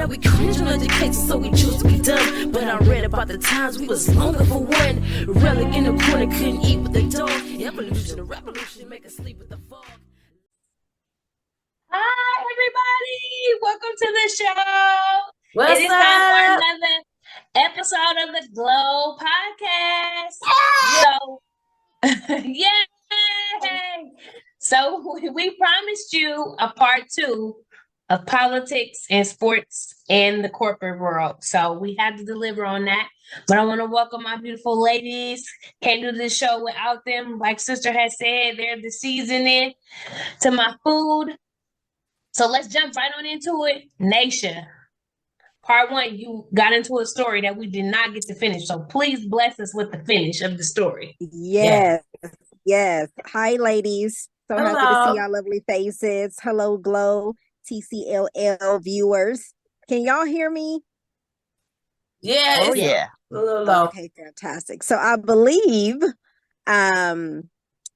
that we cringe on other cases, so we choose to be done. But I read about the times we was longer for one. Relic in the corner, couldn't eat with the dog. Evolution, a revolution, make us sleep with the fog. Hi, everybody. Welcome to the show. What's it is up? time for another episode of the Glow Podcast. So, yay! So, we promised you a part 2 of politics and sports in the corporate world. So, we had to deliver on that. But I want to welcome my beautiful ladies. Can't do this show without them. Like Sister has said, they're the seasoning to my food. So let's jump right on into it. Naisha, part 1, you got into a story that we did not get to finish. So please bless us with the finish of the story. Yes. Hi, ladies. So happy to see y'all lovely faces. Hello, Glow TCLL viewers. Can y'all hear me? Yeah. Oh, yeah. A little low. Okay, fantastic. So I believe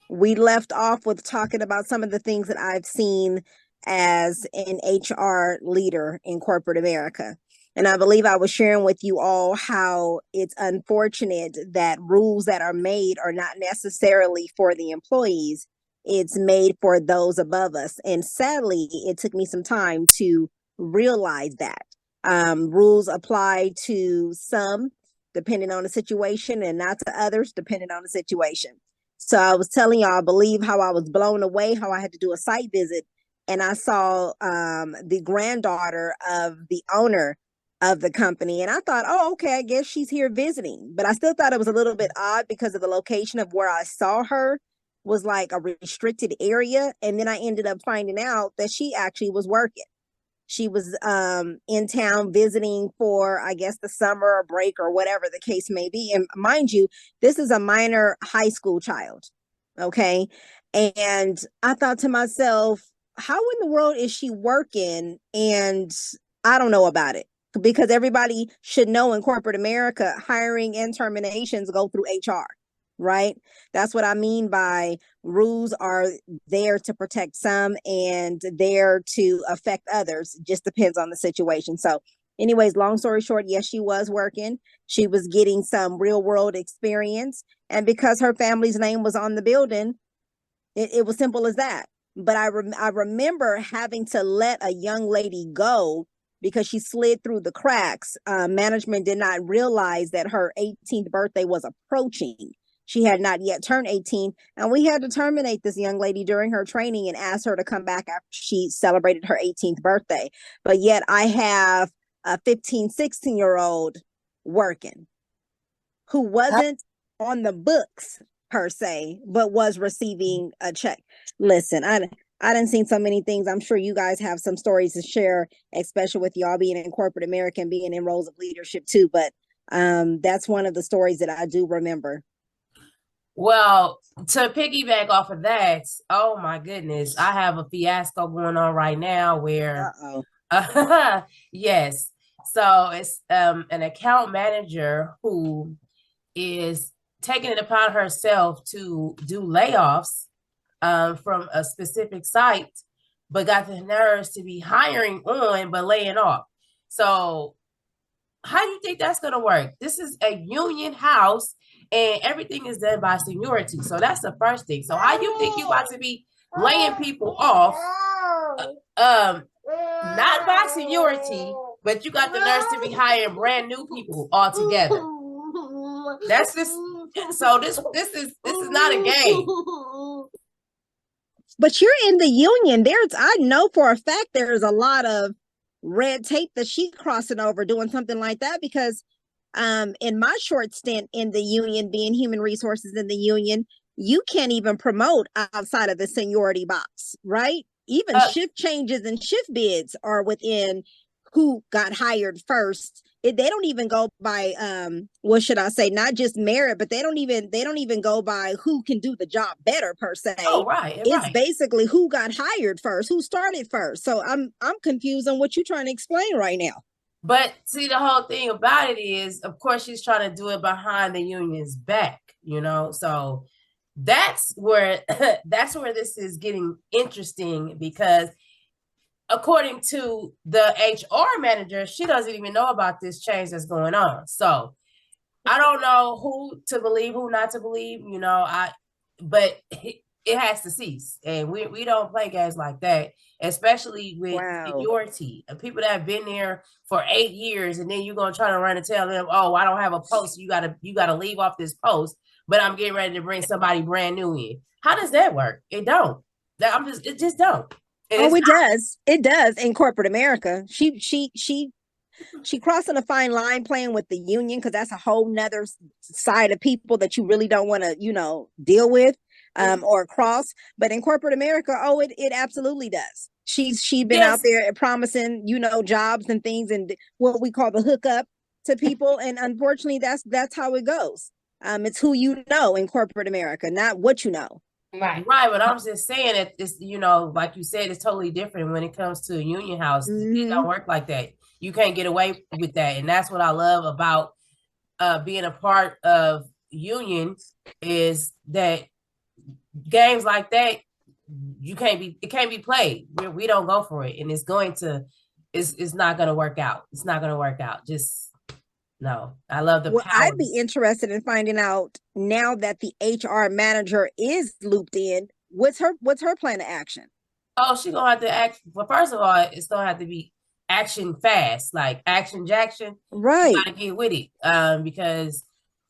we left off with talking about some of the things that I've seen as an HR leader in corporate America. And I believe I was sharing with you all how it's unfortunate that rules that are made are not necessarily for the employees. It's made for those above us. And sadly, it took me some time to realize that. Rules apply to some, depending on the situation, and not to others, depending on the situation. So I was telling y'all, I believe how I was blown away, how I had to do a site visit. And I saw the granddaughter of the owner of the company. And I thought, oh, okay, I guess she's here visiting. But I still thought it was a little bit odd because of the location of where I saw her was like a restricted area. And then I ended up finding out that she actually was working. She was in town visiting for, I guess, the summer break or whatever the case may be. And mind you, this is a minor high school child. Okay. And I thought to myself, how in the world is she working? And I don't know about it, because everybody should know in corporate America, hiring and terminations go through HR, right? That's what I mean by rules are there to protect some and there to affect others. Just depends on the situation. So anyways, long story short, yes, she was working. She was getting some real world experience. And because her family's name was on the building, it was simple as that. But I remember having to let a young lady go because she slid through the cracks. Management did not realize that her 18th birthday was approaching. She had not yet turned 18. And we had to terminate this young lady during her training and ask her to come back after she celebrated her 18th birthday. But yet I have a 15, 16-year-old working who wasn't on the books per se, but was receiving a check. Listen, I done seen so many things. I'm sure you guys have some stories to share, especially with y'all being in corporate America and being in roles of leadership too. But that's one of the stories that I do remember. Well, to piggyback off of that, oh my goodness, I have a fiasco going on right now where, yes. So it's an account manager who is taking it upon herself to do layoffs from a specific site, but got the nerves to be hiring on but laying off. So how do you think that's going to work? This is a union house and everything is done by seniority. So that's the first thing. So how you think you about to be laying people off, not by seniority, but you got the nerves to be hiring brand new people altogether? That's just, so this is not a game. But you're in the union. I know for a fact there's a lot of red tape that she's crossing over doing something like that, because in my short stint in the union, being human resources in the union, you can't even promote outside of the seniority box, right? Even shift changes and shift bids are within who got hired first. They don't even go by what should I say, not just merit, but they don't even go by who can do the job better per se. Oh, right. It's basically who got hired first, who started first. So I'm confused on what you're trying to explain right now. But see, the whole thing about it is, of course, she's trying to do it behind the union's back, so that's where this is getting interesting, because according to the HR manager, she doesn't even know about this change that's going on. So I don't know who to believe, who not to believe, but it has to cease. And we don't play games like that, especially with seniority. People that have been there for 8 years, and then you're gonna try to run and tell them, oh, I don't have a post, you gotta leave off this post, but I'm getting ready to bring somebody brand new in. How does that work? It don't. It just don't. It does. It does in corporate America. She crossing a fine line playing with the union, because that's a whole nother side of people that you really don't want to, deal with or cross. But in corporate America, it absolutely does. She's been out there promising, jobs and things, and what we call the hookup to people. And unfortunately, that's how it goes. It's who you know in corporate America, not what you know. Right. But I'm just saying that it's, like you said, it's totally different when it comes to a union house. It don't work like that. You can't get away with that. And that's what I love about being a part of union, is that games like that, it can't be played. We don't go for it. And it's not going to work out. It's not going to work out. No, I love the power. I'd be interested in finding out, now that the HR manager is looped in, what's her plan of action? Oh, she's gonna have to act. Well, first of all, it's gonna have to be action fast, like action Jackson. Right. You gotta get with it. Because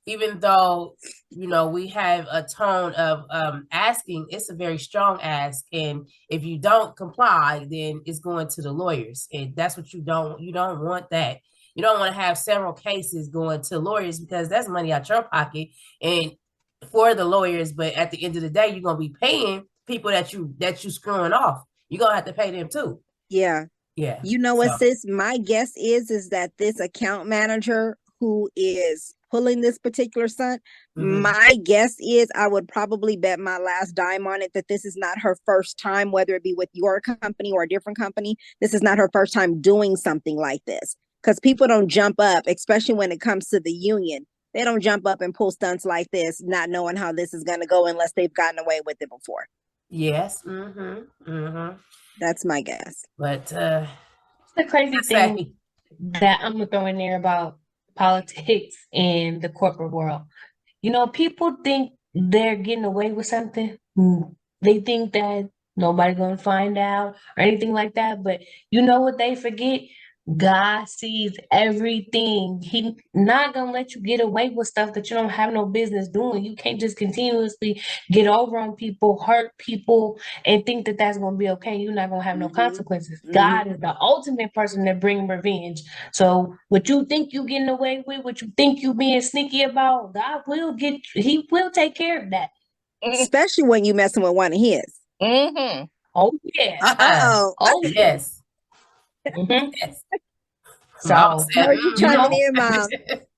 even though we have a tone of asking, it's a very strong ask, and if you don't comply, then it's going to the lawyers, and that's what you don't want. That you don't want to have several cases going to lawyers, because that's money out your pocket and for the lawyers. But at the end of the day, you're gonna be paying people that you screwing off. You're gonna have to pay them too. Yeah. You know what, sis? My guess is that this account manager who is pulling this particular stunt, my guess is, I would probably bet my last dime on it, that this is not her first time, whether it be with your company or a different company. This is not her first time doing something like this, because people don't jump up, especially when it comes to the union. They don't jump up and pull stunts like this, not knowing how this is going to go, unless they've gotten away with it before. Yes. That's my guess. But the crazy thing that I'm gonna throw in there about politics and the corporate world, people think they're getting away with something. They think that nobody's gonna find out or anything like that. But you know what they forget? God sees everything. He's not gonna let you get away with stuff that you don't have no business doing. You can't just continuously get over on people, hurt people, and think that that's gonna be okay. You're not gonna have no consequences. God is the ultimate person that brings revenge. So what you think you getting away with, what you think you being sneaky about, God will He will take care of that. Especially when you messing with one of his. Oh yeah. Oh yes. Yes. So are you chiming in, Mom?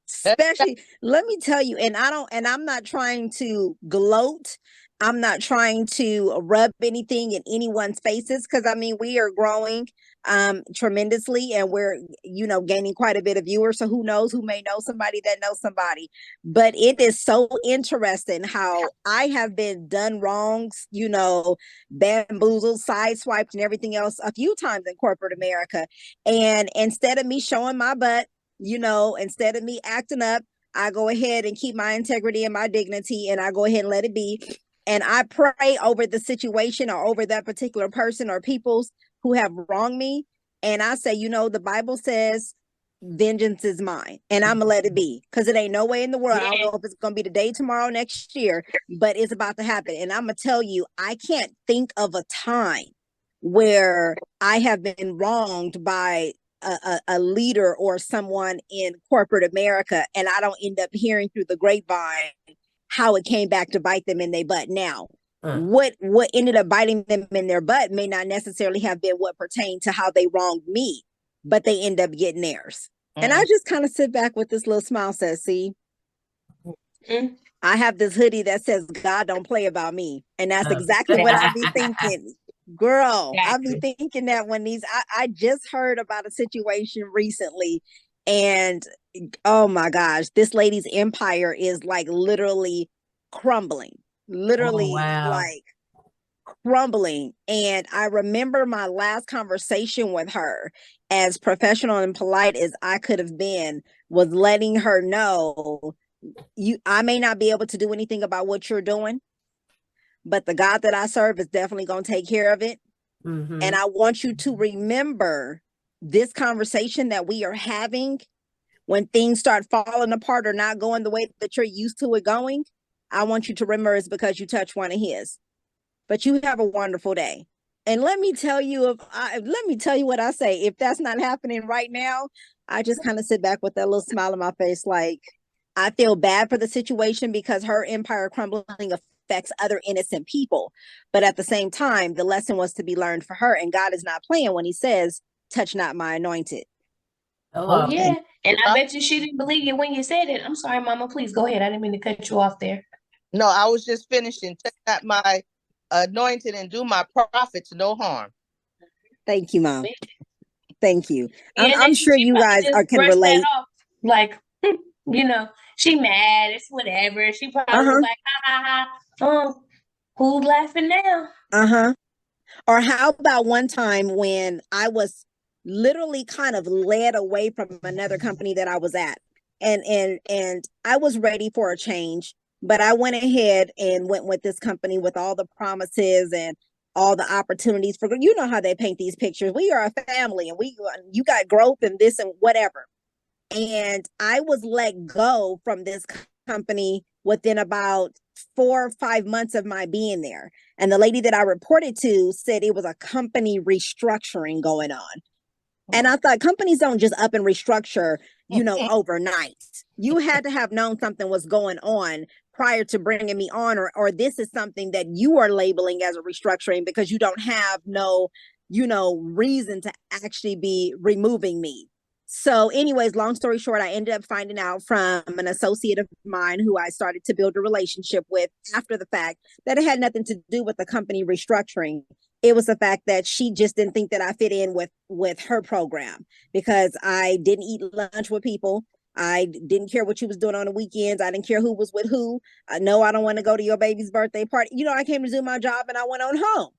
Especially, let me tell you, and I'm not trying to gloat. I'm not trying to rub anything in anyone's faces, because we are growing tremendously, and we're gaining quite a bit of viewers. So who knows, who may know somebody that knows somebody. But it is so interesting how I have been done wrongs, bamboozled, sideswiped, and everything else a few times in corporate America. And instead of me showing my butt, instead of me acting up, I go ahead and keep my integrity and my dignity, and I go ahead and let it be. And I pray over the situation, or over that particular person or peoples who have wronged me. And I say, the Bible says, vengeance is mine, and I'm gonna let it be, because it ain't no way in the world. I don't know if it's gonna be today, tomorrow, next year, but it's about to happen. And I'm gonna tell you, I can't think of a time where I have been wronged by a leader or someone in corporate America, and I don't end up hearing through the grapevine how it came back to bite them in their butt. Now, what ended up biting them in their butt may not necessarily have been what pertained to how they wronged me, but they end up getting theirs. And I just kind of sit back with this little smile, says, see, I have this hoodie that says, God don't play about me. And that's exactly what I be thinking. Girl, I be thinking that when I just heard about a situation recently, and oh my gosh, this lady's empire is like literally crumbling. Literally, like crumbling. And I remember my last conversation with her, as professional and polite as I could have been, was letting her know, I may not be able to do anything about what you're doing, but the God that I serve is definitely going to take care of it. Mm-hmm. And I want you to remember this conversation that we are having. When things start falling apart or not going the way that you're used to it going, I want you to remember it's because you touched one of his. But you have a wonderful day. And let me tell you, let me tell you what I say. If that's not happening right now, I just kind of sit back with that little smile on my face, like, I feel bad for the situation because her empire crumbling affects other innocent people. But at the same time, the lesson was to be learned for her. And God is not playing when he says, touch not my anointed. Oh, Hello. yeah. And I bet you she didn't believe you when you said it. I'm sorry, Mama. Please go ahead. I didn't mean to cut you off there. No, I was just finishing. Take not my anointed and do my prophets no harm. Thank you, Mom. Thank you. Yeah, I'm sure she you probably guys just can brushed that relate. off. Like, she mad. It's whatever. She probably was like, ha ha ha. Oh, who's laughing now? Uh-huh. Or how about one time when I was literally kind of led away from another company that I was at, and I was ready for a change, but I went ahead and went with this company with all the promises and all the opportunities for, you know how they paint these pictures. We are a family and you got growth and this and whatever. And I was let go from this company within about 4 or 5 months of my being there. And the lady that I reported to said it was a company restructuring going on. And I thought companies don't just up and restructure, overnight. You had to have known something was going on prior to bringing me on, or this is something that you are labeling as a restructuring because you don't have no, reason to actually be removing me. So, anyways, long story short, I ended up finding out from an associate of mine who I started to build a relationship with after the fact that it had nothing to do with the company restructuring. It was the fact that she just didn't think that I fit in with her program because I didn't eat lunch with people. I didn't care what you was doing on the weekends. I didn't care who was with who. No, I don't want to go to your baby's birthday party. I came to do my job and I went on home.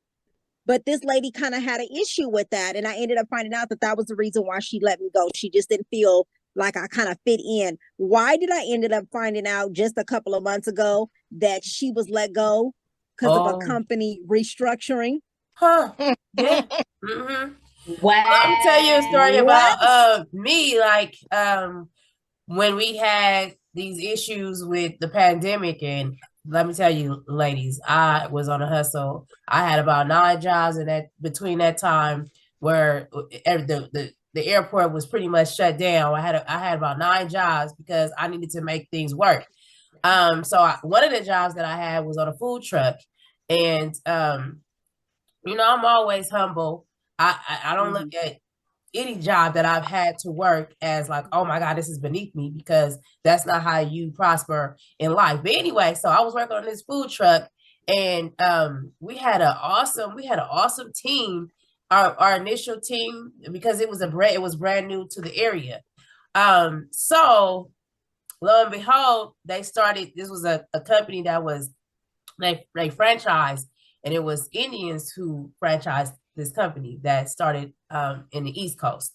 But this lady kind of had an issue with that. And I ended up finding out that that was the reason why she let me go. She just didn't feel like I kind of fit in. Why did I ended up finding out just a couple of months ago that she was let go because of a company restructuring? Huh. Yeah. Mm-hmm. Wow. Let me tell you a story What? about me. Like, when we had these issues with the pandemic, and let me tell you, ladies, I was on a hustle. I had about 9 jobs in that between that time where the airport was pretty much shut down. I had about 9 jobs because I needed to make things work. One of the jobs that I had was on a food truck, and I'm always humble. I don't look at any job that I've had to work as like, oh my God, this is beneath me, because that's not how you prosper in life. But anyway, so I was working on this food truck, and we had an awesome team. Our initial team, because it was brand new to the area. So lo and behold, they started. This was a company that was they franchised, and it was Indians who franchised this company that started in the East Coast.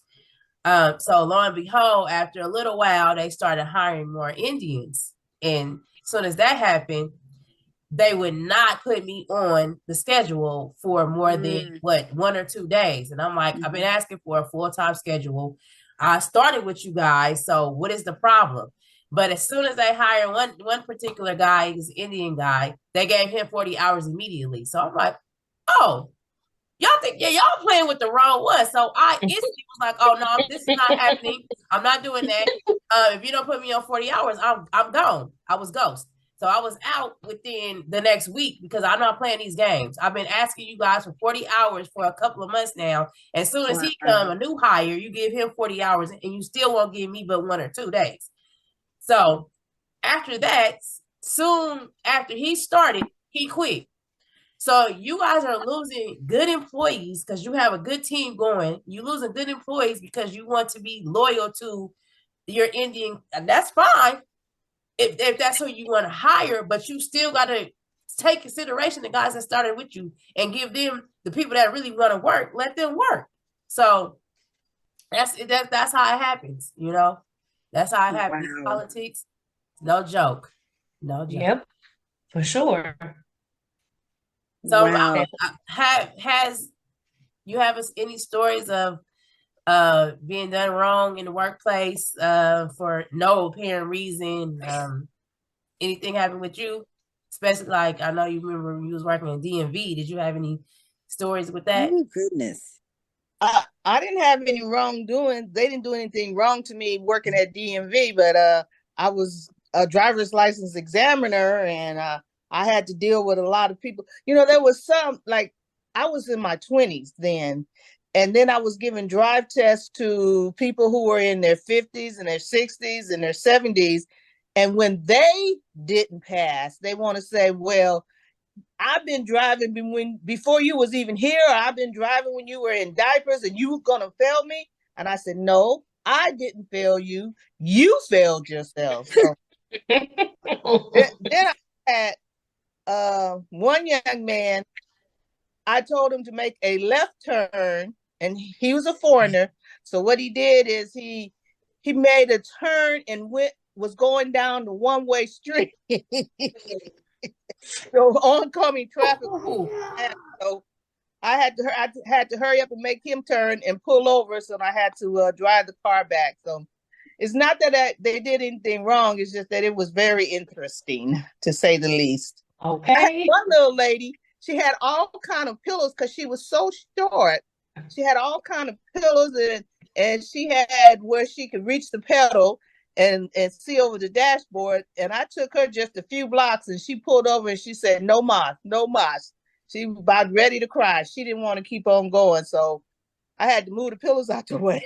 So lo and behold, after a little while, they started hiring more Indians. And as soon as that happened, they would not put me on the schedule for more than 1 or 2 days. And I'm like, I've been asking for a full-time schedule. I started with you guys, so what is the problem? But as soon as they hire one particular guy, he's an Indian guy, they gave him 40 hours immediately. So I'm like, oh, y'all think, yeah, y'all playing with the wrong one. So I instantly was like, oh no, this is not happening. I'm not doing that. If you don't put me on 40 hours, I'm gone. I was ghost. So I was out within the next week because I'm not playing these games. I've been asking you guys for 40 hours for a couple of months now. As soon as he come, a new hire, you give him 40 hours and you still won't give me but 1 or 2 days. So after that, soon after he started, he quit. So you guys are losing good employees because you have a good team going. You losing good employees because you want to be loyal to your Indian. That's fine if that's who you want to hire, but you still got to take consideration the guys that started with you and give them the people that really want to work, let them work. So that's how it happens, you know. That's how it happens. Wow. Politics, no joke. No joke. Yep, for sure. So Wow. has you have any stories of being done wrong in the workplace for no apparent reason? Anything happened with you? Especially like I know you remember you was working in DMV. Did you have any stories with that? Oh, goodness. I didn't have any wrongdoing. They didn't do anything wrong to me working at DMV, but I was a driver's license examiner, and I had to deal with a lot of people. You know, there was some, like, I was in my 20s then, and then I was giving drive tests to people who were in their 50s and their 60s and their 70s. And when they didn't pass, they want to say, well, I've been driving before you was even here. I've been driving when you were in diapers, and you were gonna fail me. And I said, no, I didn't fail you. You failed yourself. So then I had one young man. I told him to make a left turn, and he was a foreigner. So what he did is he made a turn and was going down the one-way street. So oncoming traffic. So I had to hurry up and make him turn and pull over. So I had to drive the car back. So it's not that they did anything wrong. It's just that it was very interesting, to say the least. Okay. One little lady, she had all kind of pillows because she was so short. She had all kind of pillows, and she had where she could reach the pedal and see over the dashboard. And I took her just a few blocks, and she pulled over and she said, no mas, no mas. She was about ready to cry. She didn't want to keep on going. So I had to move the pillows out the way.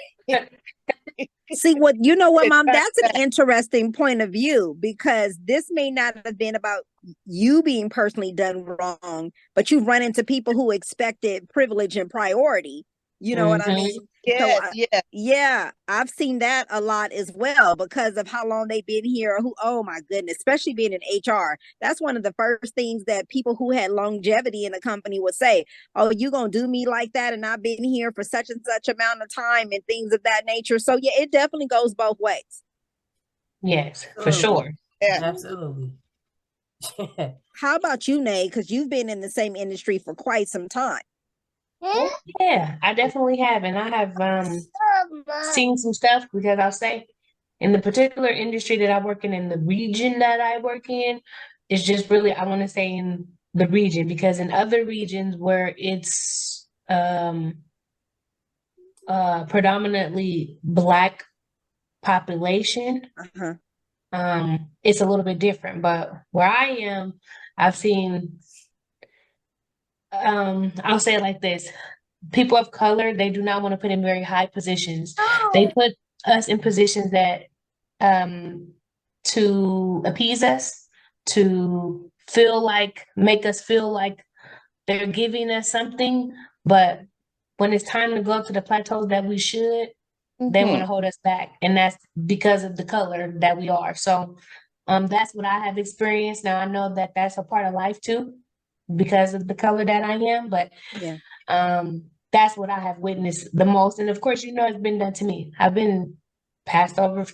See what, you know what, Mom, that's an interesting point of view, because this may not have been about you being personally done wrong, but you've run into people who expected privilege and priority. You know what I mean? Yes, yeah, I've seen that a lot as well because of how long they've been here. Oh my goodness, especially being in HR. That's one of the first things that people who had longevity in a company would say, oh, you gonna do me like that? And I've been here for such and such amount of time and things of that nature. So yeah, it definitely goes both ways. Yes, for sure. Yeah. Absolutely. How about you, Nay? Because you've been in the same industry for quite some time. Yeah, I definitely have. And I have seen some stuff, because I'll say in the particular industry that I work in the region that I work in, it's just really, I want to say in the region, because in other regions where it's predominantly Black population, it's a little bit different. But where I am, I've seen, I'll say it like this: people of color, they do not want to put in very high positions. They put us in positions that to appease us, to make us feel like they're giving us something. But when it's time to go up to the plateaus that we should, they want to hold us back. And that's because of the color that we are. So that's what I have experienced. Now I know that that's a part of life too, because of the color that I am. But yeah, that's what I have witnessed the most. And of course, you know, it's been done to me. I've been passed over.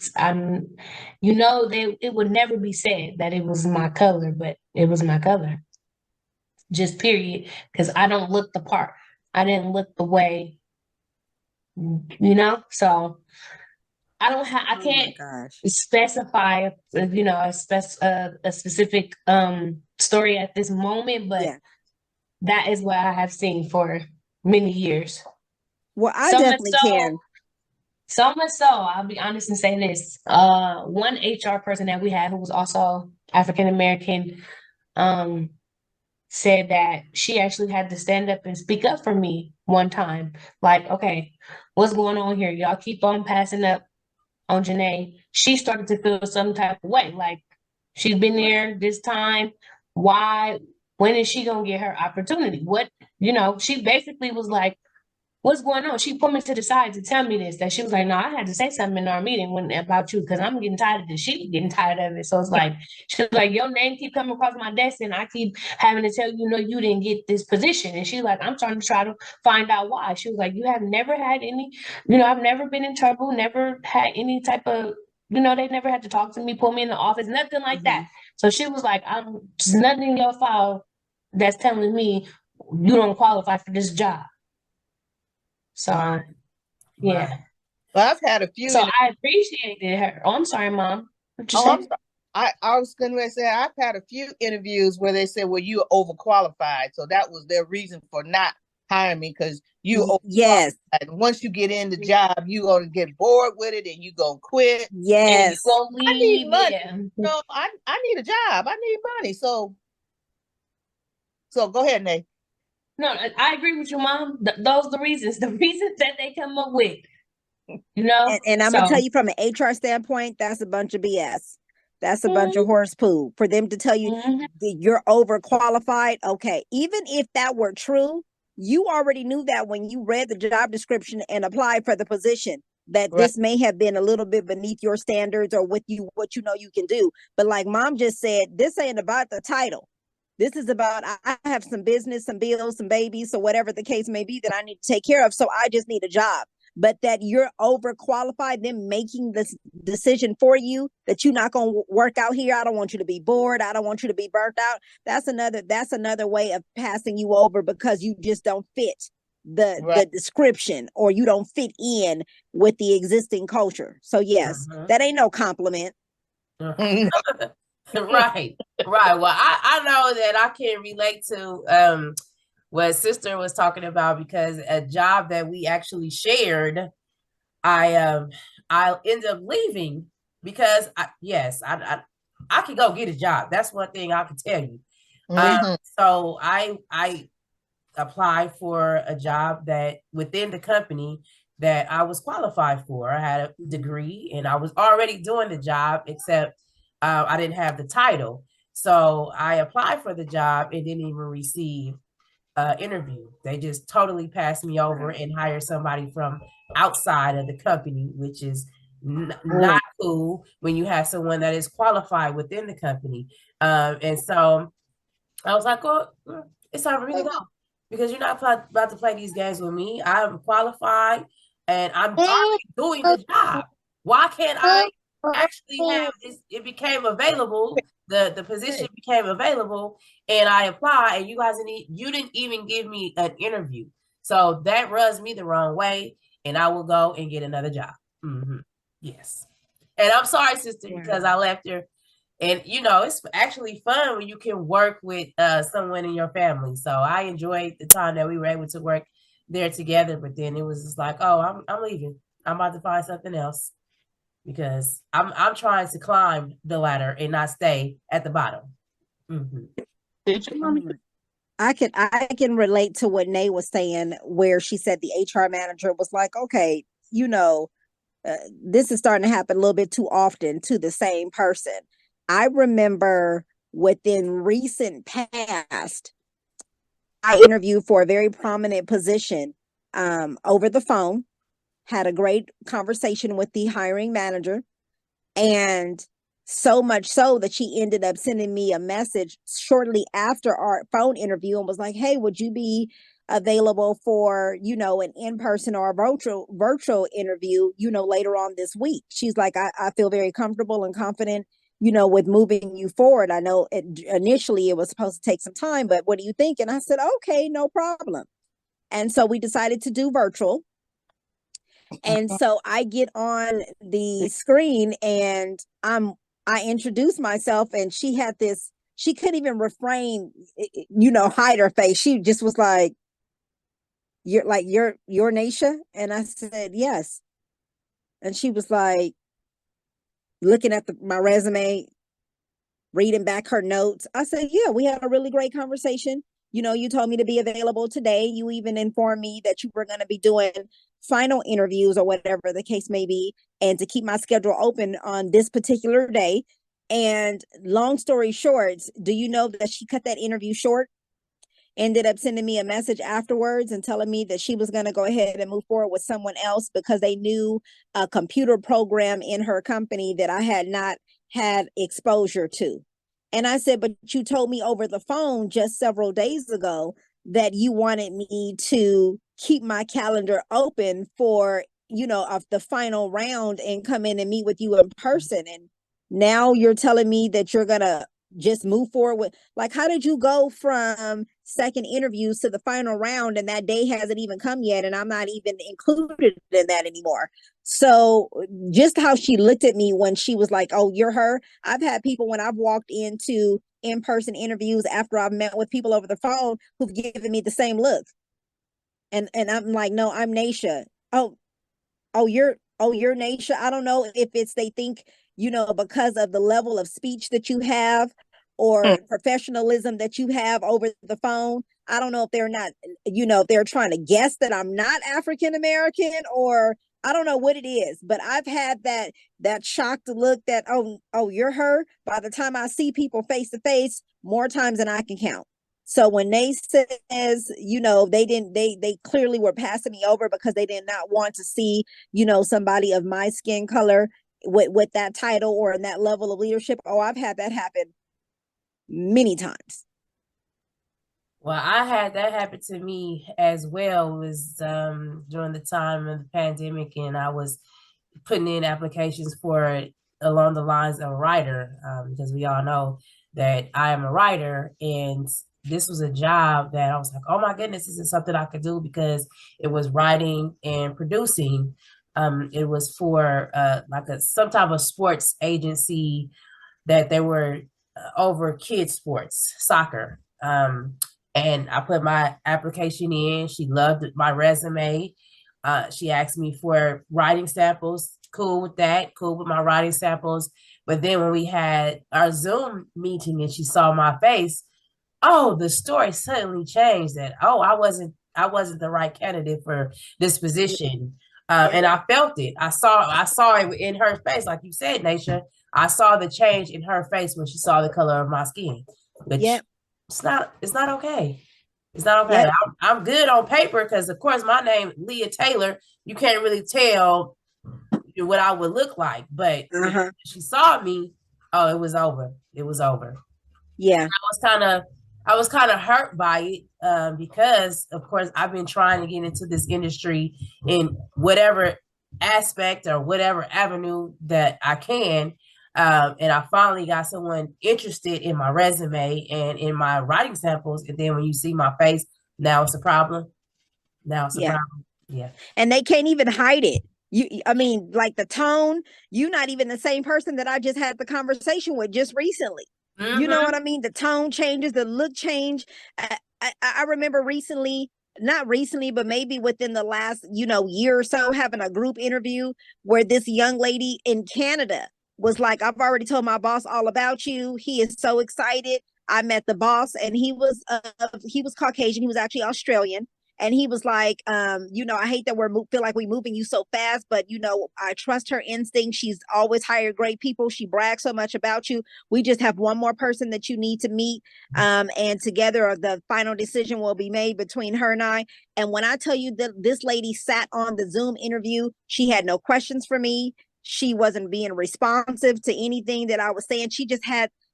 You know, it would never be said that it was my color, but it was my color. Just period. Because I don't look the part. I didn't look the way, you know? So I can't specify, you know, a specific story at this moment, but that is what I have seen for many years. Well, I definitely can. So much so, I'll be honest and say this. One HR person that we had who was also African American said that she actually had to stand up and speak up for me one time. Like, okay, what's going on here? Y'all keep on passing up on Janae. She started to feel some type of way. Like, she's been there this time. Why? When is she gonna get her opportunity? What, you know, she basically was like, what's going on? She pulled me to the side to tell me this, that she was like, no, I had to say something in our meeting about you because I'm getting tired of this. She was getting tired of it. So it's like, she was like, your name keep coming across my desk and I keep having to tell you, no, you didn't get this position. And she's like, I'm trying to try to find out why. She was like, you have never had any, I've never been in trouble, never had any type of, they never had to talk to me, pull me in the office, nothing like that. So she was like, there's nothing in your file that's telling me you don't qualify for this job. So, yeah. Right. Well, I've had a few. So I appreciated her. Oh, I'm sorry, Mom. What you Oh, say? I'm sorry. I was going to say I've had a few interviews where they said, "Well, you are overqualified," so that was their reason for not hiring me because you overqualified. Yes, And once you get in the job, you gonna get bored with it and you gonna quit. And you yes. gonna I need leave, money. yeah. No, I need a job. I need money. So go ahead, Nate. No, I agree with you, Mom. Those are the reasons. The reasons that they come up with, And I'm gonna tell So, you from an HR standpoint, that's a bunch of BS. That's a bunch of mhm, horse poo for them to tell you mhm, that you're overqualified. Okay, even if that were true, you already knew that when you read the job description and applied for the position that Right. this may have been a little bit beneath your standards or with you what you know you can do. But like Mom just said, this ain't about the title. This is about I have some business, some bills, some babies, so whatever the case may be that I need to take care of. So I just need a job. But that you're overqualified, them making this decision for you that you're not going to work out here. I don't want you to be bored. I don't want you to be burnt out. That's another way of passing you over because you just don't fit the Right. description or you don't fit in with the existing culture. So yes, Mhm. that ain't no compliment. Right, right. Well, I know that I can relate to what sister was talking about because a job that we actually shared, I ended up leaving because I could go get a job. That's one thing I can tell you. Mhm. So I applied for a job that within the company that I was qualified for. I had a degree and I was already doing the job, except I didn't have the title. So I applied for the job and didn't even receive interview. They just totally passed me over and hired somebody from outside of the company, which is not cool when you have someone that is qualified within the company. And so I was like, well, it's time for me to go because you're not about to play these games with me. I'm qualified and I'm already doing the job. Why can't I actually have this? It became available. The position became available, and I applied, and you didn't even give me an interview. So that rubs me the wrong way, and I will go and get another job. Mm-hmm. Yes. And I'm sorry, sister, because I left her. And it's actually fun when you can work with someone in your family. So I enjoyed the time that we were able to work there together. But then it was just like, oh, I'm leaving. I'm about to find something else because I'm trying to climb the ladder and not stay at the bottom. Mm-hmm. I can relate to what Nay was saying, where she said the HR manager was like, okay, this is starting to happen a little bit too often to the same person. I remember within recent past, I interviewed for a very prominent position over the phone, had a great conversation with the hiring manager, and so much so that she ended up sending me a message shortly after our phone interview and was like, hey, would you be available for an in-person or a virtual interview later on this week? She's like, I feel very comfortable and confident with moving you forward. I know initially it was supposed to take some time, but what do you think? And I said, okay, no problem. And so we decided to do virtual. And so I get on the screen and I introduce myself, and she couldn't even refrain, hide her face. She just was like, you're Naisha? And I said, yes. And she was like looking at my resume, reading back her notes. I said, yeah, we had a really great conversation. You told me to be available today. You even informed me that you were going to be doing final interviews or whatever the case may be, and to keep my schedule open on this particular day. And long story short, do you know that she cut that interview short? ended up sending me a message afterwards and telling me that she was going to go ahead and move forward with someone else because they knew a computer program in her company that I had not had exposure to. And I said, but you told me over the phone just several days ago that you wanted me to keep my calendar open for, of the final round and come in and meet with you in person. And now you're telling me that you're going to just move forward with, like, how did you go from second interviews to the final round and that day hasn't even come yet and I'm not even included in that anymore? So just how she looked at me when she was like, oh, you're her. I've had people when I've walked into in-person interviews after I've met with people over the phone who've given me the same look. And I'm like, no, I'm Naisha. You're Naisha. I don't know if it's they think, because of the level of speech that you have or professionalism that you have over the phone. I don't know if they're not, they're trying to guess that I'm not African American, or I don't know what it is, but I've had that shocked look that, oh, you're her. By the time I see people face to face, more times than I can count. So when they says, they clearly were passing me over because they did not want to see, somebody of my skin color with that title or in that level of leadership. Oh, I've had that happen many times. Well, I had that happen to me as well. It was during the time of the pandemic, and I was putting in applications for it along the lines of a writer, because we all know that I am a writer, and this was a job that I was like, oh my goodness, this is something I could do, because it was writing and producing. It was for some type of sports agency that they were over kids sports, soccer. And I put my application in. She loved my resume. She asked me for writing samples. Cool with that. Cool with my writing samples. But then when we had our Zoom meeting and she saw my face, oh, the story suddenly changed. That, oh, I wasn't the right candidate for this position. And I felt it. I saw it in her face, like you said, Naisha. I saw the change in her face when she saw the color of my skin. But it's not okay. It's not okay. Yep. I'm good on paper because, of course, my name Leah Taylor. You can't really tell what I would look like, but when she saw me, oh, it was over. It was over. Yeah, I was kind of hurt by it, because, of course, I've been trying to get into this industry in whatever aspect or whatever avenue that I can. And I finally got someone interested in my resume and in my writing samples. And then when you see my face, now it's a problem. Now it's a problem. Yeah. And they can't even hide it. I mean, like the tone, you're not even the same person that I just had the conversation with just recently. Mm-hmm. You know what I mean? The tone changes, the look change. I remember recently, not recently, but maybe within the last, year or so, having a group interview where this young lady in Canada was like, I've already told my boss all about you. He is so excited. I met the boss and he was Caucasian. He was actually Australian. And he was like, I hate that feel like we're moving you so fast, but, I trust her instinct. She's always hired great people. She brags so much about you. We just have one more person that you need to meet. And together the final decision will be made between her and I. And when I tell you that this lady sat on the Zoom interview, she had no questions for me. She wasn't being responsive to anything that I was saying.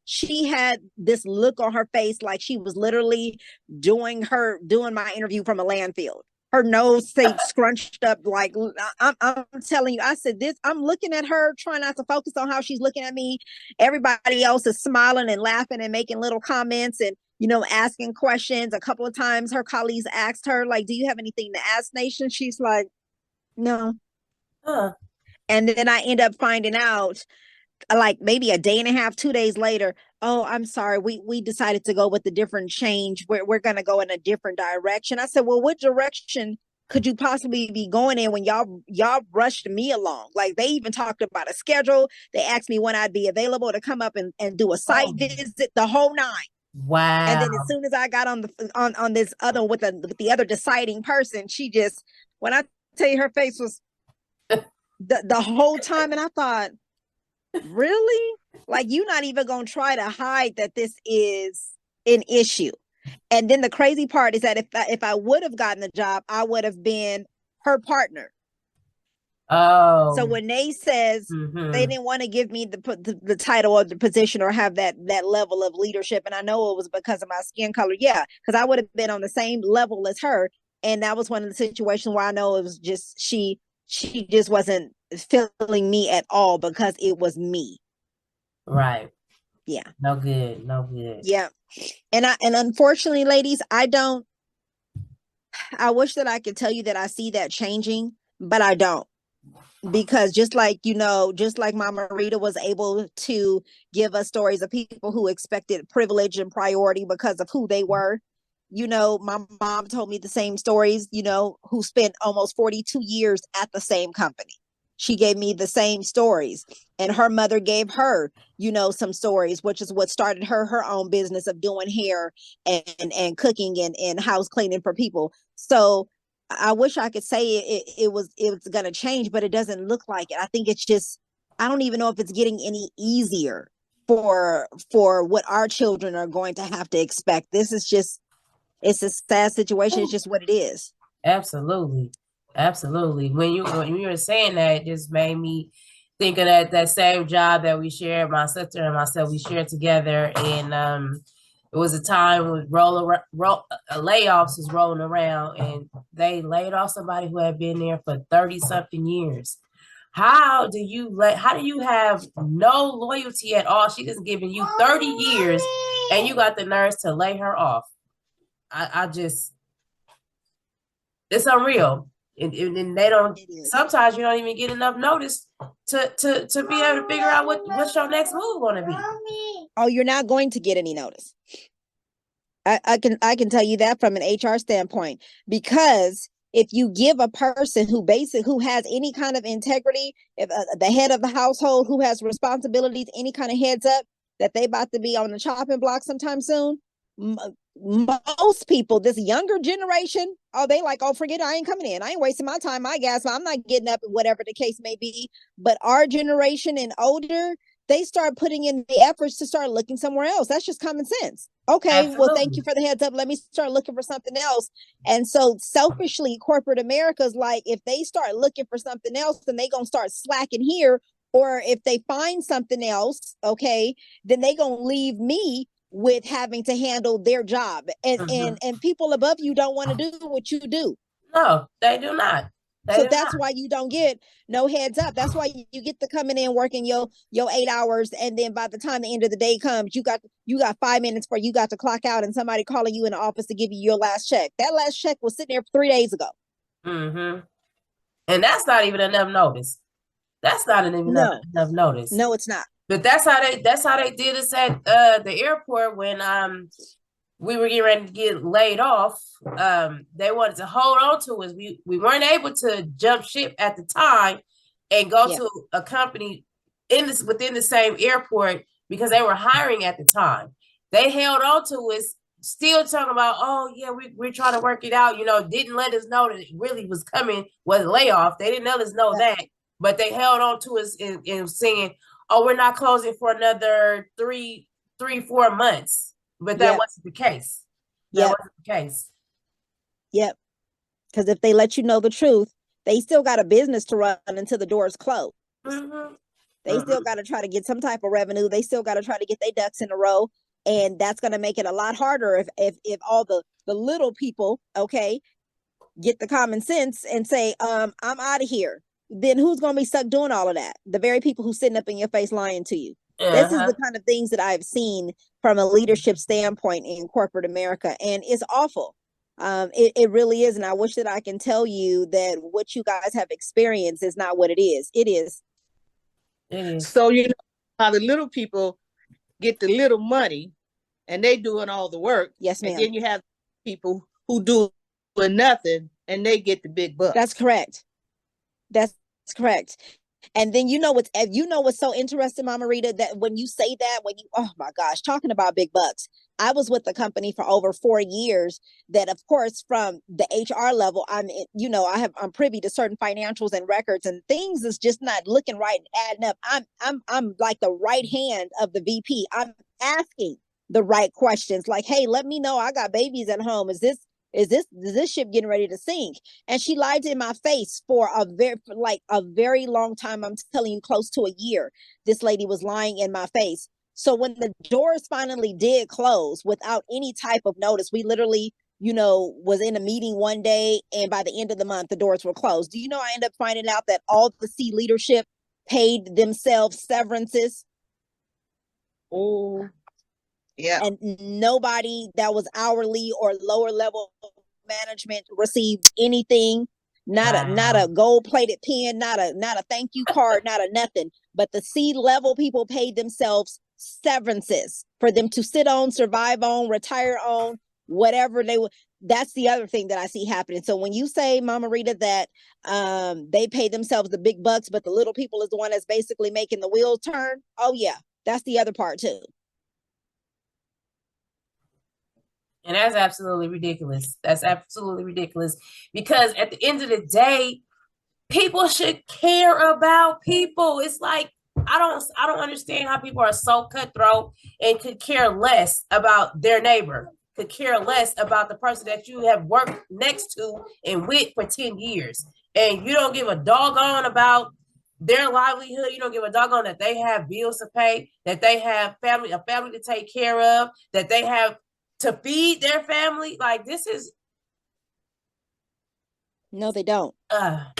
She had this look on her face like she was literally doing my interview from a landfill. Her nose stayed scrunched up. Like I'm telling you, I said this, I'm looking at her, trying not to focus on how she's looking at me. Everybody else is smiling and laughing and making little comments and, asking questions. A couple of times her colleagues asked her, like, do you have anything to ask, Nation? She's like, no. And then I end up finding out, like maybe a day and a half, 2 days later, oh, I'm sorry, we decided to go with a different change. We're going to go in a different direction. I said, well, what direction could you possibly be going in when y'all rushed me along? Like they even talked about a schedule. They asked me when I'd be available to come up and do a site visit, the whole nine. Wow. And then as soon as I got on this other with the other deciding person, she just, when I tell you, her face was the whole time. And I thought, really? Like, you're not even going to try to hide that this is an issue. And then the crazy part is that if I would have gotten the job, I would have been her partner. Oh. So when they says they didn't want to give me the title or the position or have that level of leadership, and I know it was because of my skin color. Yeah, because I would have been on the same level as her, and that was one of the situations where I know it was just she just wasn't feeling me at all because it was me. Right. Yeah. No good. No good. Yeah. And unfortunately, ladies, I wish that I could tell you that I see that changing, but I don't. Because just like, just like Mama Rita was able to give us stories of people who expected privilege and priority because of who they were, my mom told me the same stories, who spent almost 42 years at the same company. She gave me the same stories, and her mother gave her, some stories, which is what started her own business of doing hair and cooking and house cleaning for people. So I wish I could say it was going to change, but it doesn't look like it. I think it's just, I don't even know if it's getting any easier for what our children are going to have to expect. This is just, it's a sad situation. It's just what it is. Absolutely. Absolutely. When you were saying that, it just made me think of that same job that we shared, my sister and myself, we shared together. And it was a time when layoffs was rolling around, and they laid off somebody who had been there for 30 something years. How do you have no loyalty at all? She just given you 30 years and you got the nerves to lay her off. I just, it's unreal. And they don't, sometimes you don't even get enough notice to be able to figure out what's your next move going to be. Oh, you're not going to get any notice. I can tell you that from an HR standpoint, because if you give a person who has any kind of integrity, if the head of the household who has responsibilities, any kind of heads up that they about to be on the chopping block sometime soon, most people, this younger generation, they like, oh, forget it, I ain't coming in. I ain't wasting my time, my gas. I'm not getting up, whatever the case may be. But our generation and older, they start putting in the efforts to start looking somewhere else. That's just common sense. Okay, absolutely. Well, thank you for the heads up. Let me start looking for something else. And so selfishly, corporate America's like, if they start looking for something else, then they gonna start slacking here. Or if they find something else, okay, then they gonna leave me with having to handle their job. And people above you don't want to do what you do. No, they do not. So that's why you don't get no heads up. That's why you get to coming in working your 8 hours, and then by the time the end of the day comes, you got 5 minutes for you got to clock out, and somebody calling you in the office to give you your last check. That last check was sitting there 3 days ago. And that's not even enough notice. That's not even enough notice. No, it's not. But that's how they did us at the airport when we were getting ready to get laid off. They wanted to hold on to us. We weren't able to jump ship at the time and go to a company within the same airport because they were hiring at the time. They held on to us, still talking about, oh yeah, we're trying to work it out. Didn't let us know that it really was coming, was a layoff. They didn't let us know that, but they held on to us and saying, oh, we're not closing for another 4 months. But that wasn't the case. That wasn't the case. Yep. Because if they let you know the truth, they still got a business to run until the doors close. They still got to try to get some type of revenue. They still got to try to get their ducks in a row. And that's going to make it a lot harder if all the little people, okay, get the common sense and say, I'm out of here. Then who's going to be stuck doing all of that? The very people who's sitting up in your face lying to you. This is the kind of things that I've seen from a leadership standpoint in corporate America, and it's awful. It really is, and I wish that I can tell you that what you guys have experienced is not what it is. It is. So how the little people get the little money, and they doing all the work. Yes, ma'am. And then you have people who do nothing, and they get the big bucks. That's correct. That's correct. And then what's so interesting, Mama Rita, that when you say that, oh my gosh, talking about big bucks, I was with the company for over 4 years. That, of course, from the HR level, I'm privy to certain financials and records, and things is just not looking right and adding up. I'm like the right hand of the VP. I'm asking the right questions. Like, hey, let me know, I got babies at home. Is this ship getting ready to sink? And she lied in my face for a very long time. I'm telling you, close to a year. This lady was lying in my face. So when the doors finally did close without any type of notice, we literally, was in a meeting one day, and by the end of the month, the doors were closed. Do you know, I ended up finding out that all the C leadership paid themselves severances. Oh, yeah. And nobody that was hourly or lower level management received anything. Not a gold plated pen, not a thank you card, not a nothing. But the C level people paid themselves severances for them to sit on, survive on, retire on, whatever they would. That's the other thing that I see happening. So when you say, Mama Rita, that they pay themselves the big bucks, but the little people is the one that's basically making the wheels turn. Oh yeah, that's the other part too. And that's absolutely ridiculous. That's absolutely ridiculous, because at the end of the day, people should care about people. It's like, I don't understand how people are so cutthroat and could care less about their neighbor, could care less about the person that you have worked next to and with for 10 years. And you don't give a doggone about their livelihood. You don't give a doggone that they have bills to pay, that they have a family to take care of, that they have to feed their family. Like, this is No, they don't. No,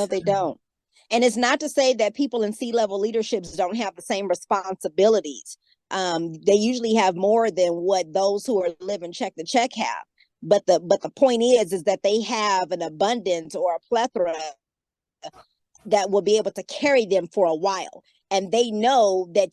they don't. And it's not to say that people in C-level leaderships don't have the same responsibilities. They usually have more than what those who are living check to check have. But the point is that they have an abundance or a plethora that will be able to carry them for a while. And they know that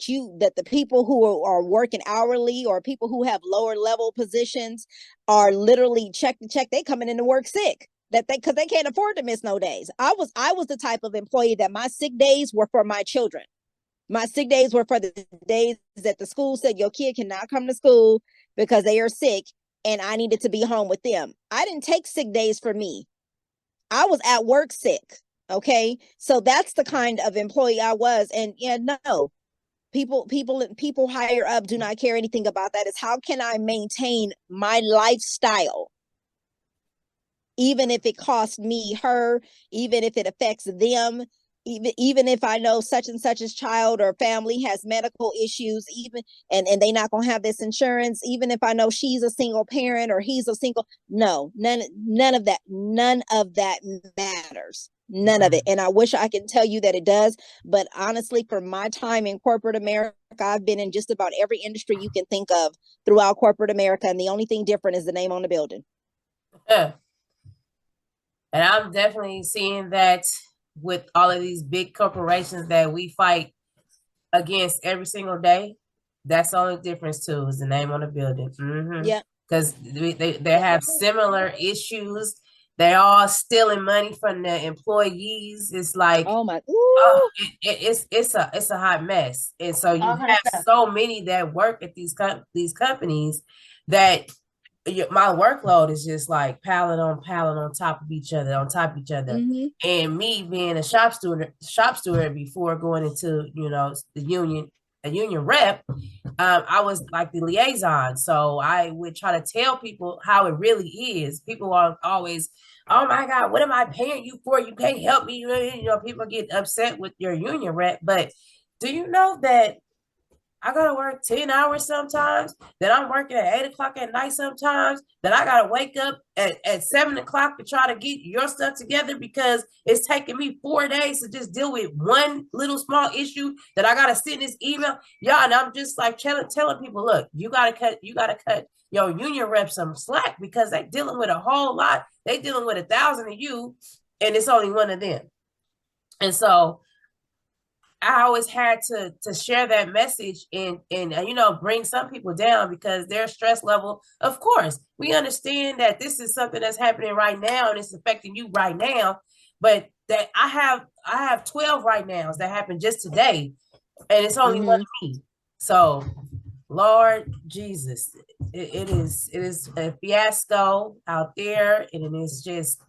the people who are working hourly or people who have lower level positions are literally check to check. They coming into work sick, because they can't afford to miss no days. I was the type of employee that my sick days were for my children. My sick days were for the days that the school said your kid cannot come to school because they are sick, and I needed to be home with them. I didn't take sick days for me. I was at work sick. Okay. So that's the kind of employee I was. And yeah, no, people higher up do not care anything about that. It's how can I maintain my lifestyle, even if it costs me her, even if it affects them, even if I know such and such's child or family has medical issues, even and they not gonna have this insurance, even if I know she's a single parent or he's a single. No, none of that matters. None of it. And I wish I could tell you that it does, but honestly, for my time in corporate America, I've been in just about every industry you can think of throughout corporate America, and the only thing different is the name on the building. And I'm definitely seeing that with all of these big corporations that we fight against every single day. That's the only difference too, is the name on the building. Mm-hmm. Yeah. Because they have similar issues. They're all stealing money from the employees. It's like, oh my, it's a hot mess. And so you have so many that work at these companies that my workload is just like piling on top of each other, mm-hmm. And me being a shop steward before going into a union rep, I was like the liaison. So I would try to tell people how it really is. People are always, oh my God, what am I paying you for? You can't help me. People get upset with your union rep. But do you know that I gotta work 10 hours sometimes, that I'm working at 8 o'clock at night sometimes, that I gotta wake up at 7 o'clock to try to get your stuff together because it's taking me 4 days to just deal with one little small issue that I gotta send this email. Yeah, and I'm just like telling people, look, you gotta cut your union rep some slack because they're dealing with a whole lot. They dealing with 1,000 of you, and it's only one of them. And so I always had to share that message and bring some people down because their stress level, of course, we understand that this is something that's happening right now and it's affecting you right now, but that I have 12 right now that happened just today, and it's only one of me. So Lord Jesus, it is a fiasco out there, and it's just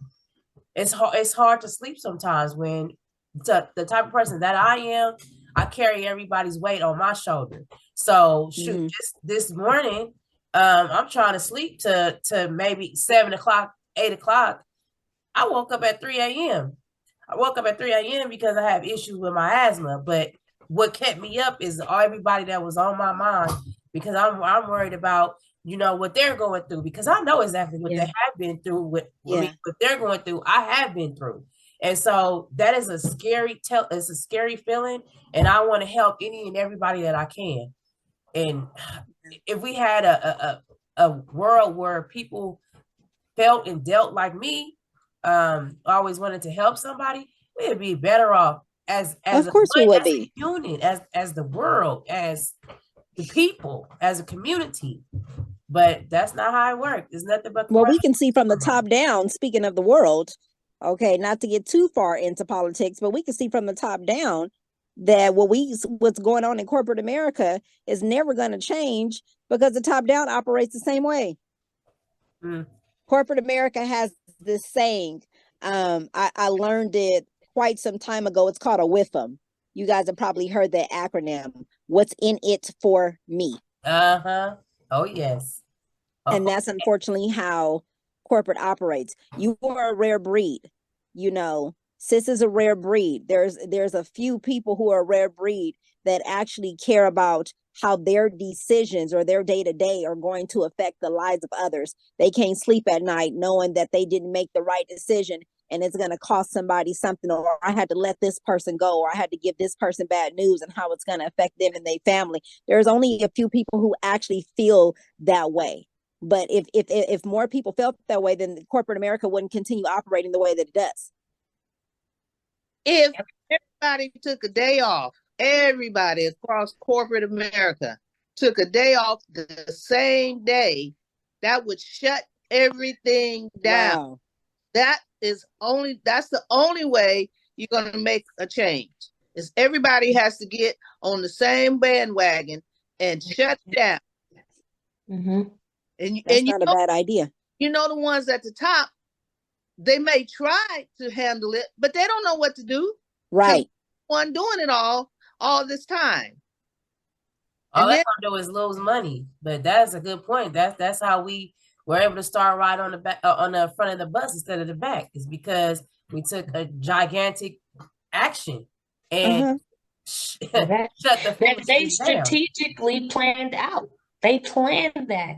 it's hard to sleep sometimes when the type of person that I am. I carry everybody's weight on my shoulder. So shoot, Mhm. just this morning, I'm trying to sleep to maybe 7 o'clock, 8 o'clock. I woke up at 3 a.m. I woke up at 3 a.m. because I have issues with my asthma. But what kept me up is everybody that was on my mind, because I'm worried about, what they're going through, because I know exactly what they Yeah. have been through. Yeah. What they're going through, I have been through. And so that is it's a scary feeling. And I want to help any and everybody that I can. And if we had a world where people felt and dealt like me, always wanted to help somebody, we'd be better off as Of course we would as a be. unit, as the world, as the people, as a community. But that's not how it works. It's nothing but Well, we corruption. can see from the top down, speaking of the world, okay, not to get too far into politics, but we can see from the top down that what's going on in corporate America is never going to change because the top down operates the same way. Mm. Corporate America has this saying. I learned it quite some time ago. It's called a WIFM. You guys have probably heard that acronym. What's in it for me? Uh-huh. Oh yes. And that's unfortunately how corporate operates. You are a rare breed. Sis is a rare breed. There's a few people who are a rare breed that actually care about how their decisions or their day-to-day are going to affect the lives of others. They can't sleep at night knowing that they didn't make the right decision and it's going to cost somebody something, or I had to let this person go, or I had to give this person bad news and how it's going to affect them and their family. There's only a few people who actually feel that way. But if more people felt that way, then corporate America wouldn't continue operating the way that it does. If everybody took a day off, everybody across corporate America took a day off the same day, that would shut everything down. Wow. That's the only way you're going to make a change. Is everybody has to get on the same bandwagon and shut down. Mm-hmm. That's not a bad idea. The ones at the top, they may try to handle it, but they don't know what to do. Right. One doing it all this time. All they're gonna do is lose money. But that's a good point. That's how we were able to start right on the back, on the front of the bus instead of the back. Is because we took a gigantic action and shut the they strategically planned out. They planned that.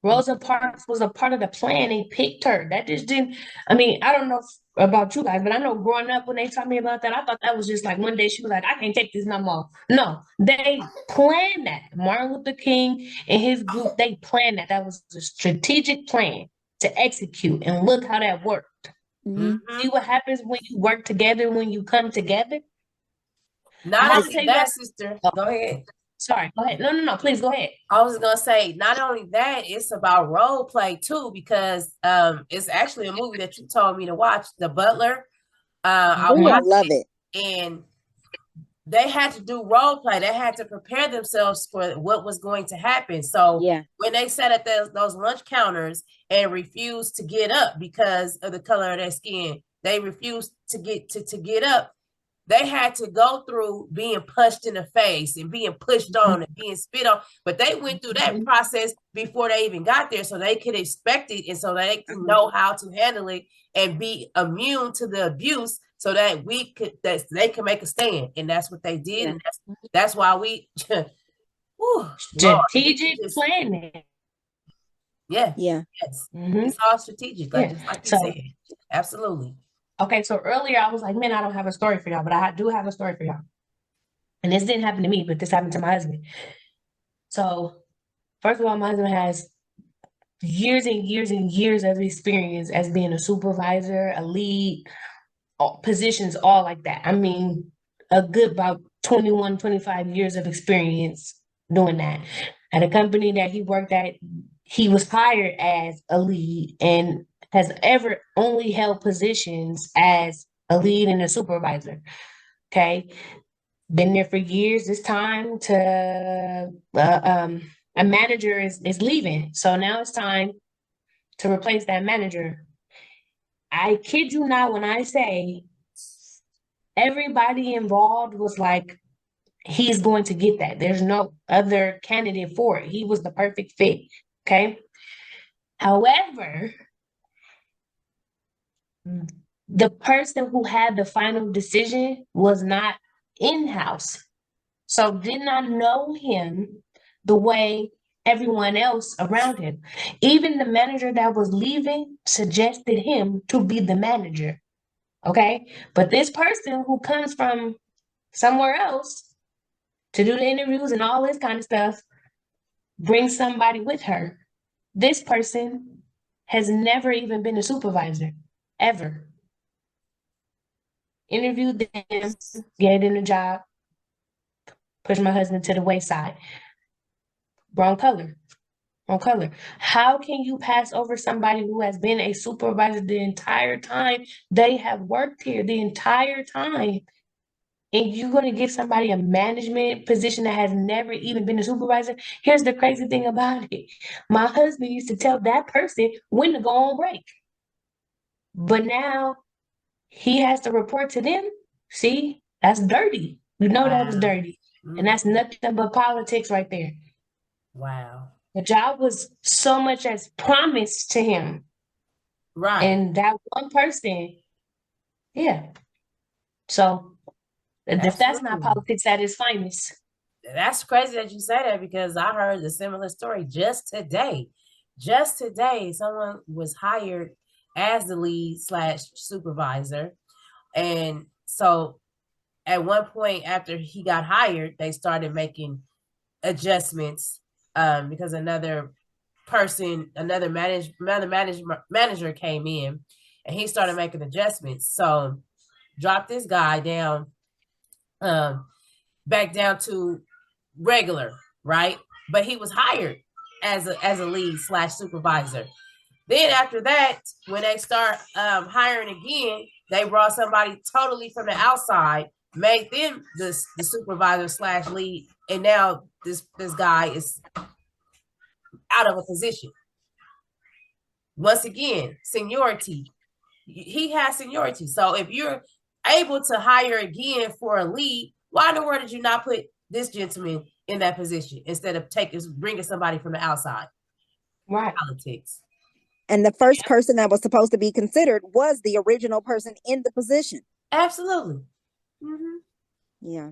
Rosa Parks was a part of the plan. They picked her. That just didn't. I mean, I don't know about you guys, but I know growing up when they taught me about that, I thought that was just like one day she was like, I can't take this no more. No, they planned that. Martin Luther King and his group, they planned that. That was a strategic plan to execute. And look how that worked. Mm-hmm. See what happens when you work together, when you come together? Not only that, sister. Go ahead. Sorry, go ahead. No, please go ahead. I was gonna say, not only that, it's about role play too, because it's actually a movie that you told me to watch, The Butler. I love it. And they had to do role play. They had to prepare themselves for what was going to happen. So when they sat at those lunch counters and refused to get up because of the color of their skin, they refused to get up. They had to go through being punched in the face and being pushed on and being spit on. But they went through that process before they even got there, so they could expect it and so they could know how to handle it and be immune to the abuse, so that they could make a stand. And that's what they did. And that's why we strategic planning. Yeah. Yes. It's all strategic, like you said. Absolutely. Okay, so earlier I was like, man, I don't have a story for y'all, but I do have a story for y'all. And this didn't happen to me, but this happened to my husband. So, first of all, my husband has years and years and years of experience as being a supervisor, a lead, positions, all like that. I mean, a good about 21, 25 years of experience doing that. At a company that he worked at, he was hired as a lead and has ever only held positions as a lead and a supervisor. Okay. Been there for years. It's time to, a manager is leaving. So now it's time to replace that manager. I kid you not when I say everybody involved was like he's going to get that. There's no other candidate for it. He was the perfect fit. Okay. However, the person who had the final decision was not in-house. So did not know him the way everyone else around him. Even the manager that was leaving suggested him to be the manager. Okay. But this person who comes from somewhere else to do the interviews and all this kind of stuff brings somebody with her. This person has never even been a supervisor, ever. Interviewed them, gave them a job, pushed my husband to the wayside. Wrong color. Wrong color. How can you pass over somebody who has been a supervisor the entire time they have worked here, the entire time? And you're going to give somebody a management position that has never even been a supervisor? Here's the crazy thing about it. My husband used to tell that person when to go on break. But now he has to report to them. See, that's dirty. You know that was Wow. dirty. And that's nothing but politics right there. Wow. The job was so much as promised to him. Right. And that one person, yeah. So if that's not Absolutely. politics at its finest. That's crazy that you say that, because I heard a similar story just today. Just today, someone was hired as the lead slash supervisor. And so at one point after he got hired, they started making adjustments because another manager came in, and he started making adjustments. So dropped this guy down, back down to regular, right? But he was hired as a lead slash supervisor. Then after that, when they start hiring again, they brought somebody totally from the outside, made them the supervisor slash lead, and now this guy is out of a position. Once again, seniority. He has seniority. So if you're able to hire again for a lead, why in the world did you not put this gentleman in that position instead of bringing somebody from the outside? Right. Politics. And the first person that was supposed to be considered was the original person in the position. Absolutely. Mm-hmm. Yeah.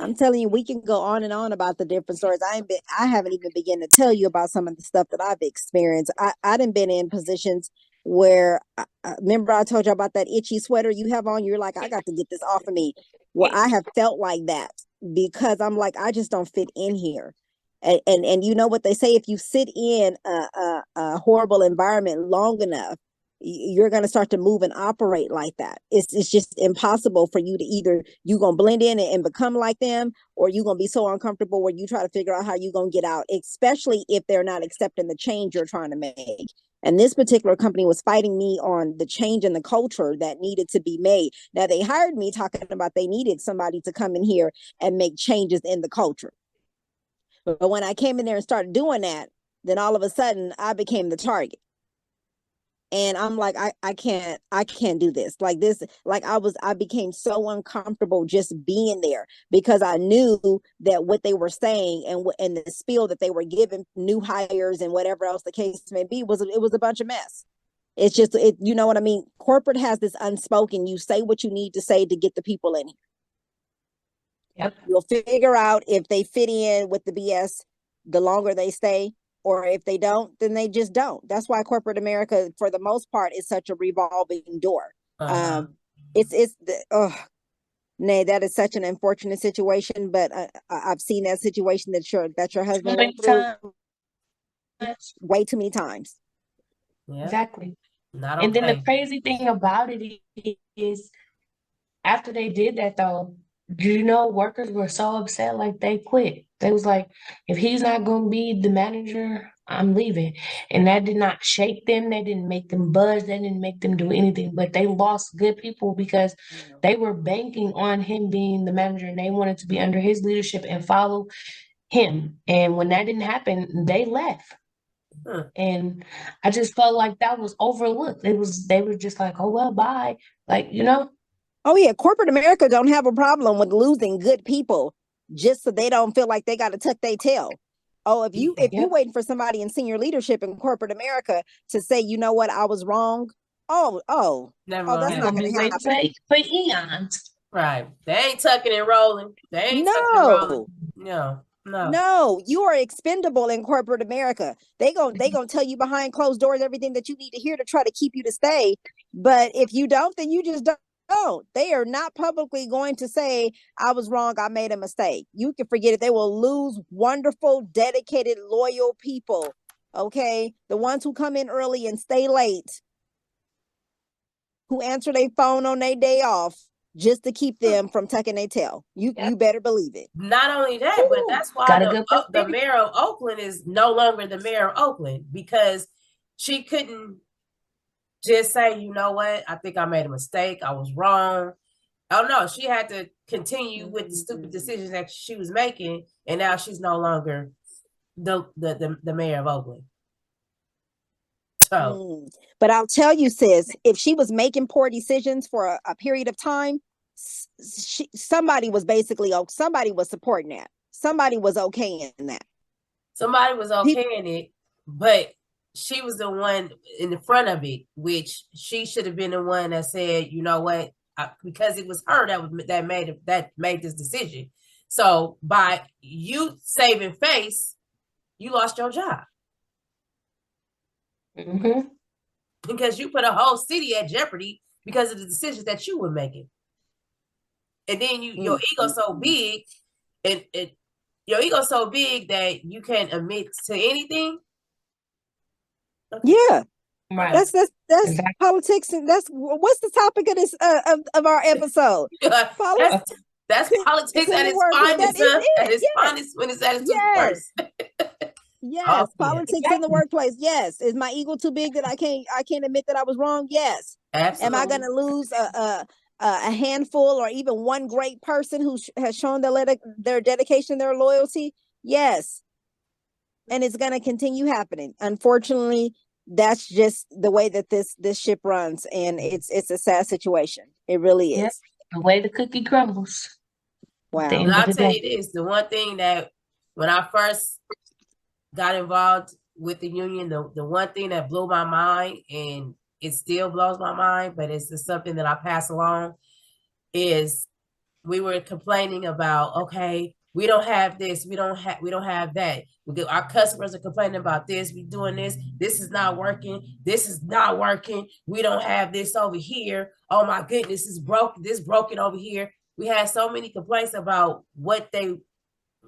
I'm telling you, we can go on and on about the different stories. I haven't even begun to tell you about some of the stuff that I've experienced. I done been in positions where, remember I told you about that itchy sweater you have on? You're like, I got to get this off of me. Well, I have felt like that because I'm like, I just don't fit in here. And you know what they say, if you sit in a horrible environment long enough, you're going to start to move and operate like that. It's just impossible for you to either you're going to blend in and become like them, or you're going to be so uncomfortable where you try to figure out how you're going to get out, especially if they're not accepting the change you're trying to make. And this particular company was fighting me on the change in the culture that needed to be made. Now they hired me talking about they needed somebody to come in here and make changes in the culture. But when I came in there and started doing that, then all of a sudden I became the target. And I'm like, I can't do this. Like this, like I became so uncomfortable just being there, because I knew that what they were saying and the spiel that they were giving new hires and whatever else the case may be it was a bunch of mess. It's just, you know what I mean? Corporate has this unspoken, you say what you need to say to get the people in here. Yep. You'll figure out if they fit in with the BS the longer they stay, or if they don't, then they just don't. That's why corporate America, for the most part, is such a revolving door. Nay, that is such an unfortunate situation, but I've seen that situation that your husband went through way too many times. Yeah. Exactly. Not okay. And then the crazy thing about it is, after they did that, though, you know, workers were so upset, like they quit. They was like, if he's not going to be the manager, I'm leaving. And that did not shake them. They didn't make them buzz. They didn't make them do anything. But they lost good people because they were banking on him being the manager, and they wanted to be under his leadership and follow him. And when that didn't happen, they left. And I just felt like that was overlooked. They were just like, oh, well, bye. Like, you know? Oh yeah, corporate America don't have a problem with losing good people just so they don't feel like they got to tuck their tail. Oh, if you Yep. waiting for somebody in senior leadership in corporate America to say, you know what, I was wrong. Oh, Never that's gonna You're not gonna going be to waiting happen. for eons. Right. They ain't tucking and rolling. They ain't tucking and rolling. No, No, no. no, you are expendable in corporate America. They gonna tell you behind closed doors everything that you need to hear to try to keep you to stay. But if you don't, then you just don't. They are not publicly going to say, I was wrong, I made a mistake. You can forget it. They will lose wonderful, dedicated, loyal people. Okay. The ones who come in early and stay late, who answer their phone on their day off just to keep them from tucking their tail. You Yep. better believe it. Not only that, but that's why Got a good the perspective. mayor of Oakland is no longer the mayor of Oakland, because she couldn't just say, you know what, I think I made a mistake. I was wrong. Oh no, she had to continue with the stupid decisions that she was making, and now she's no longer the mayor of Oakland. So But I'll tell you, sis, if she was making poor decisions for a period of time, somebody was supporting that. Somebody was okay in that. somebody was okay in it, but she was the one in the front of it, which she should have been the one that said, you know what, because it was her that made this decision. So by you saving face, you lost your job. Mm-hmm. Because you put a whole city at jeopardy because of the decisions that you were making. And then your ego so big, and your ego so big that you can't admit to anything. Okay. Yeah. Right. That's exactly. Politics, and that's what's the topic of this of our episode. That's politics at its finest. At its finest when it's at its worst. Yes, politics in the workplace. Yes, is my ego too big that I can't admit that I was wrong? Yes. Absolutely. Am I going to lose a handful or even one great person who has shown their dedication, their loyalty? Yes. And it's going to continue happening. Unfortunately, that's just the way that this ship runs, and it's a sad situation. It really is. Yep. The way the cookie crumbles. Wow. And I'll tell you this, the one thing that when I first got involved with the union, the one thing that blew my mind, and it still blows my mind, but it's just something that I pass along, is we were complaining about, okay, we don't have this, we don't have that. Our customers are complaining about this, we doing this is not working, this is not working, we don't have this over here. Oh my goodness, this broken over here. We had so many complaints about what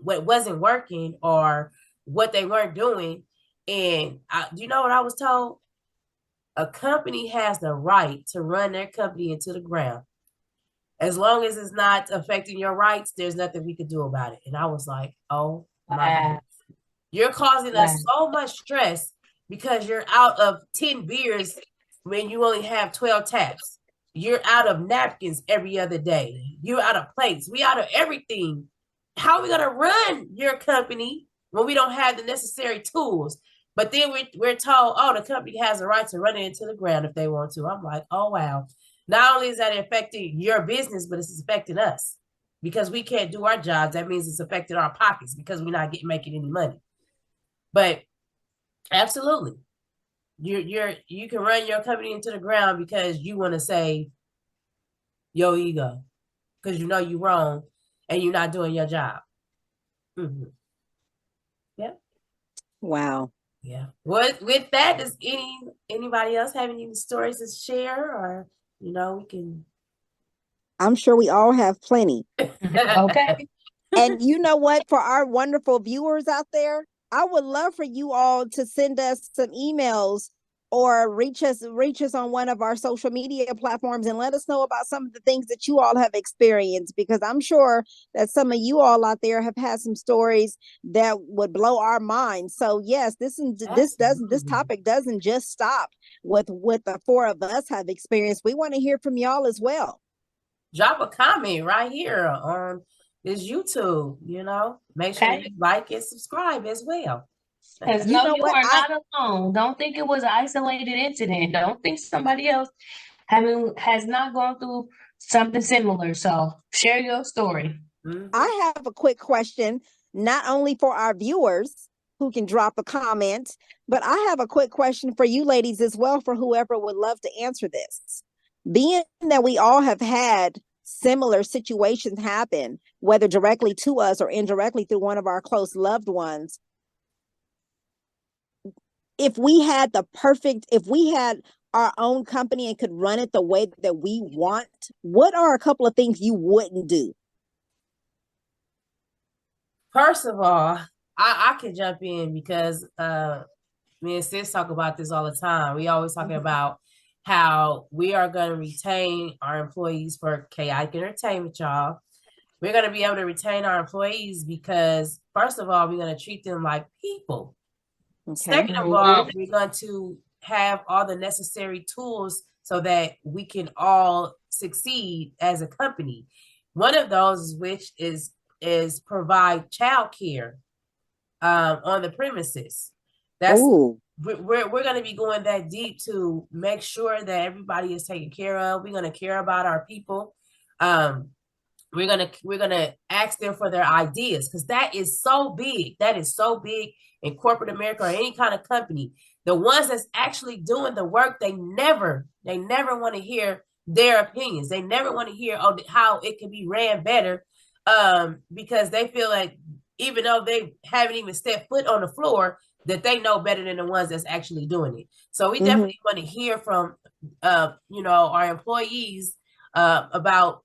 wasn't working or what they weren't doing. And you know what I was told? A company has the right to run their company into the ground. As long as it's not affecting your rights, there's nothing we could do about it. And I was like, oh my God. You're causing us so much stress because you're out of 10 beers when you only have 12 taps. You're out of napkins every other day. You're out of plates. We out of everything. How are we going to run your company when we don't have the necessary tools? But then we're told, oh, the company has the right to run it into the ground if they want to. I'm like, oh, wow. Not only is that affecting your business, but it's affecting us because we can't do our jobs. That means it's affecting our pockets because we're not making any money. But absolutely, you can run your company into the ground because you want to save your ego because you know you're wrong and you're not doing your job. Mm-hmm. Yeah. Wow. Yeah. With that, does anybody else have any stories to share, or we can? I'm sure we all have plenty. Okay. And you know what? For our wonderful viewers out there, I would love for you all to send us some emails or reach us on one of our social media platforms and let us know about some of the things that you all have experienced, because I'm sure that some of you all out there have had some stories that would blow our minds. So yes, this topic doesn't just stop with the four of us have experienced. We want to hear from y'all as well. Drop a comment right here on this YouTube, make sure you like and subscribe as well. Because you are not alone. Don't think it was an isolated incident. Don't think somebody else has not gone through something similar. So share your story. Mhm. I have a quick question, not only for our viewers who can drop a comment, but I have a quick question for you ladies as well, for whoever would love to answer this. Being that we all have had similar situations happen, whether directly to us or indirectly through one of our close loved ones, if we had our own company and could run it the way that we want, what are a couple of things you wouldn't do? First of all, I can jump in because me and sis talk about this all the time. We always talking about how we are going to retain our employees for chaotic entertainment, y'all. We're going to be able to retain our employees because, first of all, we're going to treat them like people. Okay. Second of all, we're going to have all the necessary tools so that we can all succeed as a company. One of those, which is provide childcare on the premises. That's Ooh. we're going to be going that deep to make sure that everybody is taken care of. We're going to care about our people. We're gonna ask them for their ideas because that is so big. That is so big in corporate America or any kind of company. The ones that's actually doing the work, they never want to hear their opinions. They never want to hear how it can be ran better, because they feel like even though they haven't even stepped foot on the floor, that they know better than the ones that's actually doing it. So we definitely want to hear from our employees about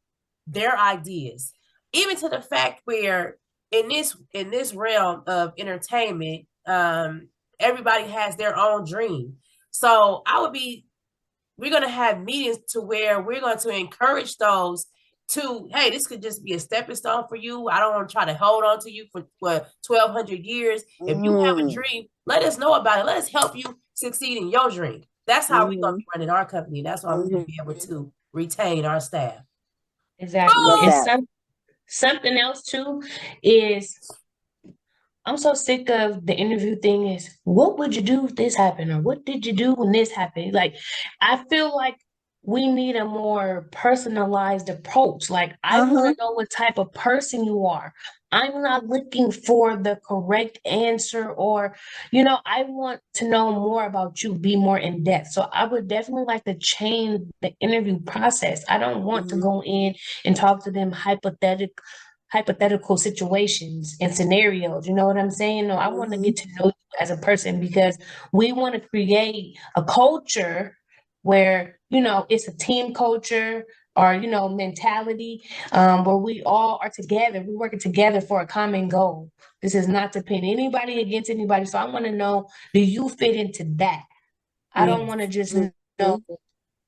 their ideas, even to the fact where in this realm of entertainment, everybody has their own dream. So we're going to have meetings to where we're going to encourage those to, hey, this could just be a stepping stone for you. I don't want to try to hold on to you for 1,200 years. If you have a dream, let us know about it. Let us help you succeed in your dream. That's how we're going to be running our company. That's why we're going to be able to retain our staff. Exactly. Love that. And something else too is I'm so sick of the interview thing is, what would you do if this happened? Or what did you do when this happened? Like, I feel like we need a more personalized approach. Like, I want to know what type of person you are. I'm not looking for the correct answer or, I want to know more about you, be more in depth. So I would definitely like to change the interview process. I don't want to go in and talk to them hypothetical situations and scenarios. You know what I'm saying? No, I want to get to know you as a person because we want to create a culture where, it's a team culture or, mentality, where we all are together. We're working together for a common goal. This is not to pin anybody against anybody. So I want to know, do you fit into that? I don't want to just know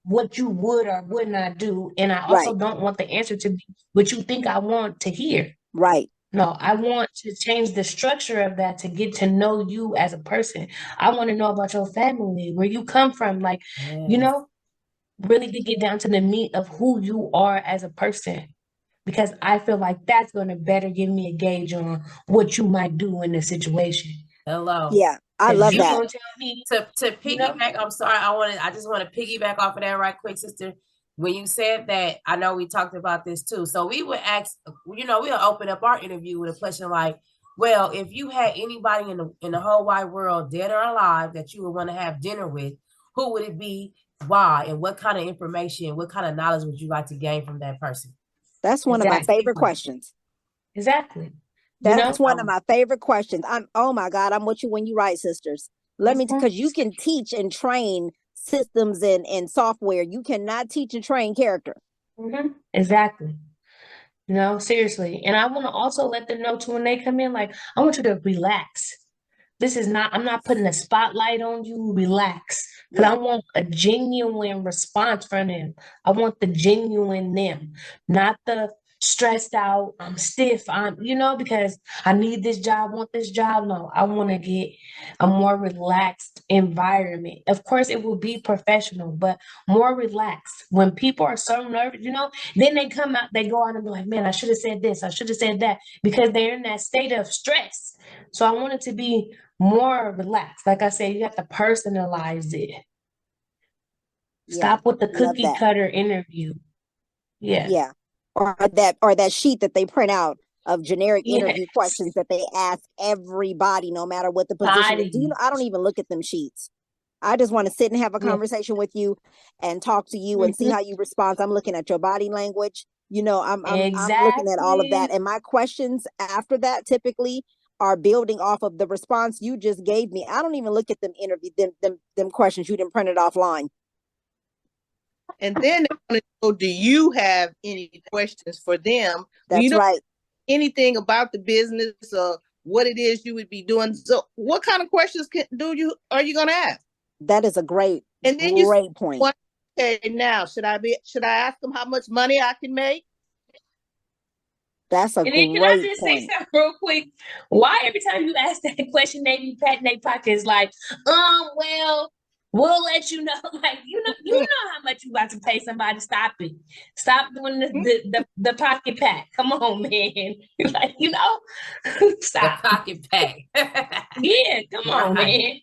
what you would or would not do. And I also don't want the answer to be what you think I want to hear. Right. No, I want to change the structure of that to get to know you as a person. I want to know about your family, where you come from, like, really to get down to the meat of who you are as a person. Because I feel like that's going to better give me a gauge on what you might do in this situation. Hello. Yeah, I love you that. Gonna tell me, To piggyback, I'm sorry, I just want to piggyback off of that right quick, sister. When you said that, I know we talked about this too. So we would ask, we'll open up our interview with a question like, well, if you had anybody in the whole wide world, dead or alive, that you would want to have dinner with, who would it be, why, and what kind of information, what kind of knowledge would you like to gain from that person? That's one of my favorite questions. Exactly. That's one of my favorite questions. Oh my God, I'm with you when you write, sisters. Because you can teach and train systems and software. You cannot teach and train character. Exactly. Seriously. And I want to also let them know too when they come in, like, I want you to relax. I'm not putting a spotlight on you. Relax. Because I want a genuine response from them. I want the genuine them, not the stressed out, I'm stiff, because I need this job, want this job. No, I want to get a more relaxed environment. Of course, it will be professional, but more relaxed. When people are so nervous, then they come out, they go out and be like, man, I should have said this, I should have said that, because they're in that state of stress. So I want it to be more relaxed. Like I said, you have to personalize it. Stop with the cookie cutter interview. Yeah. or that sheet that they print out of generic interview Yes. questions that they ask everybody, no matter what the position is. Body. I don't even look at them sheets. I just want to sit and have a Yeah. conversation with you and talk to you and see Mhm. how you respond. I'm looking at your body language. I'm looking at all of that. Exactly. And my questions after that typically are building off of the response you just gave me. I don't even look at them questions. You didn't print it offline. And then they want to know, do you have any questions for them? When you That's don't right. know anything about the business or what it is you would be doing. So what kind of questions are you going to ask? That is a great And then you point. okay, now should I ask them how much money I can make? That's a And then can I great just say point. something real quick? Why every time you ask that question, they be patting their pockets like, well, we'll let you know. Like, you know how much you about to pay somebody. Stop it. Stop doing the pocket pat. Come on, man. Like, The stop. pocket pay. Yeah, come on, Right. man.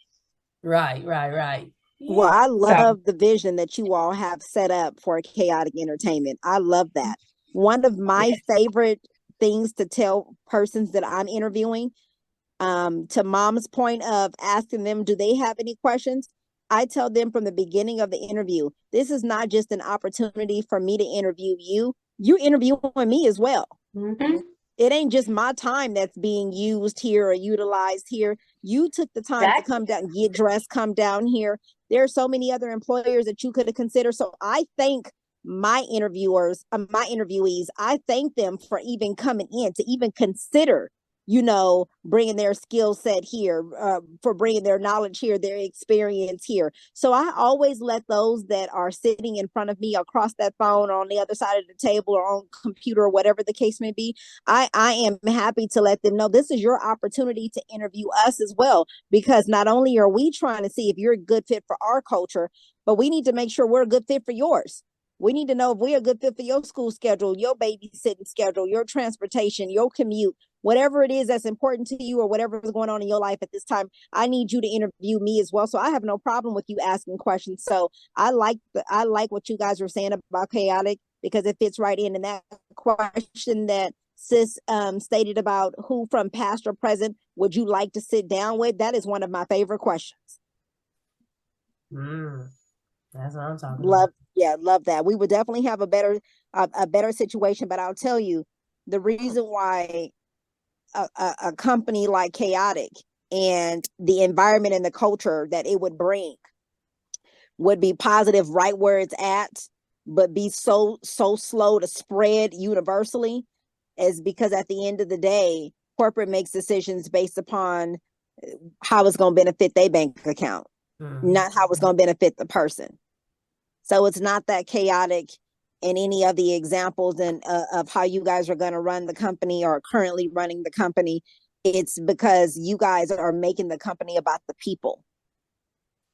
Right. Well, Yeah. I So love the vision that you all have set up for chaotic entertainment. I love that. One of my yes. favorite things to tell persons that I'm interviewing, to mom's point of asking them, do they have any questions? I tell them from the beginning of the interview, this is not just an opportunity for me to interview you. You're interviewing me as well. Mm-hmm. It ain't just my time that's being used here or utilized here. You took the time to Exactly. come down, get dressed, come down here. There are so many other employers that you could have considered. So I thank my interviewees, I thank them for even coming in to even consider, bringing their skill set here, for bringing their knowledge here, their experience here. So I always let those that are sitting in front of me across that phone or on the other side of the table or on computer or whatever the case may be, I am happy to let them know this is your opportunity to interview us as well, because not only are we trying to see if you're a good fit for our culture, but we need to make sure we're a good fit for yours. We need to know if we're a good fit for your school schedule, your babysitting schedule, your transportation, your commute, whatever it is that's important to you or whatever is going on in your life at this time. I need you to interview me as well. So I have no problem with you asking questions. So I like what you guys were saying about chaotic, because it fits right in. And that question that sis stated about who from past or present would you like to sit down with, that is one of my favorite questions. That's what I'm talking Love, about. yeah, love that. We would definitely have a better situation. But I'll tell you, the reason why a company like Chaotic and the environment and the culture that it would bring would be positive right where it's at, but be so slow to spread universally, is because at the end of the day, corporate makes decisions based upon how it's going to benefit their bank account, not how it's going to benefit the person. So it's not that chaotic in any of the examples and of how you guys are going to run the company or currently running the company. It's because you guys are making the company about the people.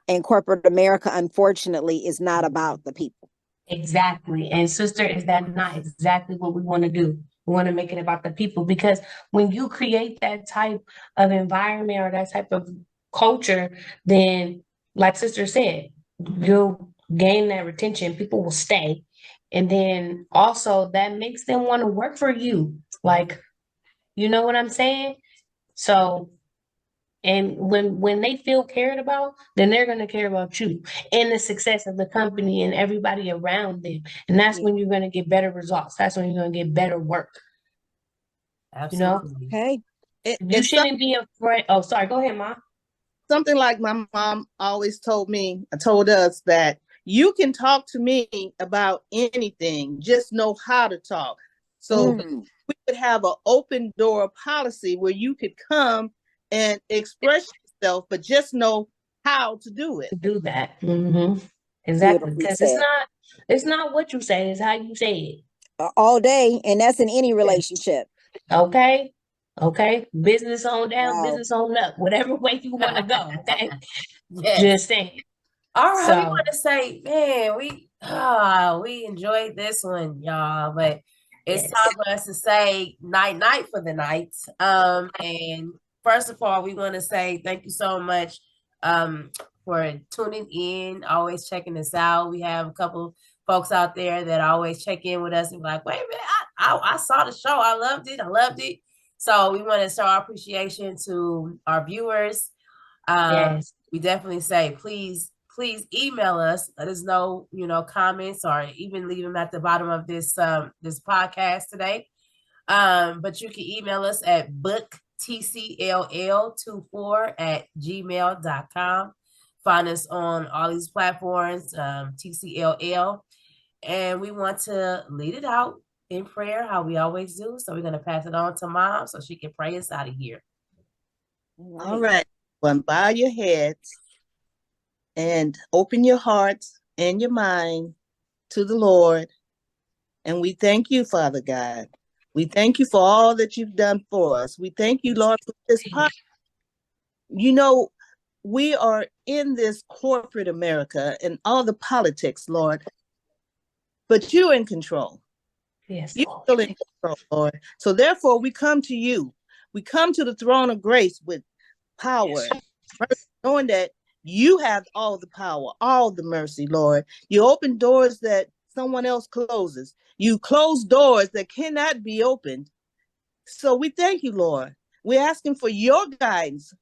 And corporate America, unfortunately, is not about the people. Exactly. And sister, is that not exactly what we want to do? We want to make it about the people, because when you create that type of environment or that type of culture, then like sister said, you'll gain that retention, people will stay. And then also that makes them want to work for you. Like, you know what I'm saying? So and when they feel cared about, then they're going to care about you and the success of the company and everybody around them. And that's when you're going to get better results. That's when you're going to get better work. You know, Absolutely. Okay. you It's shouldn't be afraid. Oh, sorry. Go ahead, Mom. something like my mom always told us that you can talk to me about anything, just know how to talk. So we could have an open door policy where you could come and express yourself, but just know how to do it. Do that. Mm-hmm. Exactly. Beautifully Because said. it's not what you say, it's how you say it. All day, and that's in any relationship. Okay. Okay. Business on down, Wow. business on up, whatever way you want to go. Okay. Yes. Just saying. All right, we So want to say, man, we enjoyed this one, y'all, but it's yes. time for us to say night for the night. And first of all, we want to say thank you so much for tuning in, always checking us out. We have a couple folks out there that always check in with us and be like, wait a minute, I saw the show. I loved it. I loved it. So we want to show our appreciation to our viewers. Yes. We definitely say, please email us. Let us know, comments, or even leave them at the bottom of this podcast today. But you can email us at booktcll24@gmail.com. Find us on all these platforms, TCLL. And we want to lead it out in prayer, how we always do. So we're going to pass it on to Mom so she can pray us out of here. All right. Well, bow your heads and open your hearts and your mind to the Lord. And we thank you, Father God. We thank you for all that you've done for us. We thank you, Lord, for this podcast. We are in this corporate America and all the politics, Lord, but you're in control. Yes, You're Lord. still in control, Lord. So therefore, we come to you. We come to the throne of grace with power, knowing that you have all the power, all the mercy, Lord. You open doors that someone else closes. You close doors that cannot be opened. So we thank you, Lord. We're asking for your guidance.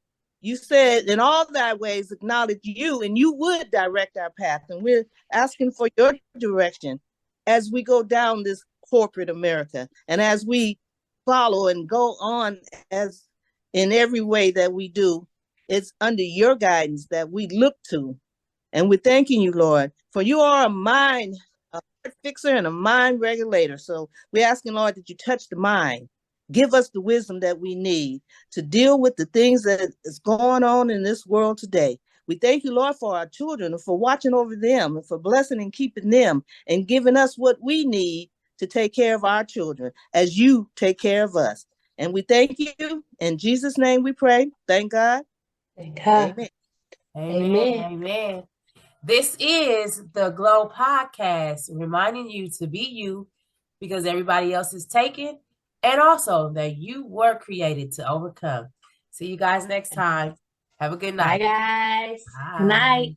You said in all thy ways acknowledge you, and you would direct our path. And we're asking for your direction as we go down this corporate America and as we follow and go on as in every way that we do. It's under your guidance that we look to. And we're thanking you, Lord, for you are a mind fixer and a mind regulator. So we're asking, Lord, that you touch the mind. Give us the wisdom that we need to deal with the things that is going on in this world today. We thank you, Lord, for our children and for watching over them and for blessing and keeping them and giving us what we need to take care of our children as you take care of us. And we thank you. In Jesus' name we pray. Thank God. Thank God. Amen. Amen. Amen. This is the Glow Podcast, reminding you to be you because everybody else is taken, and also that you were created to overcome. See you guys next time. Have a good night. Bye, guys. Bye. Good night.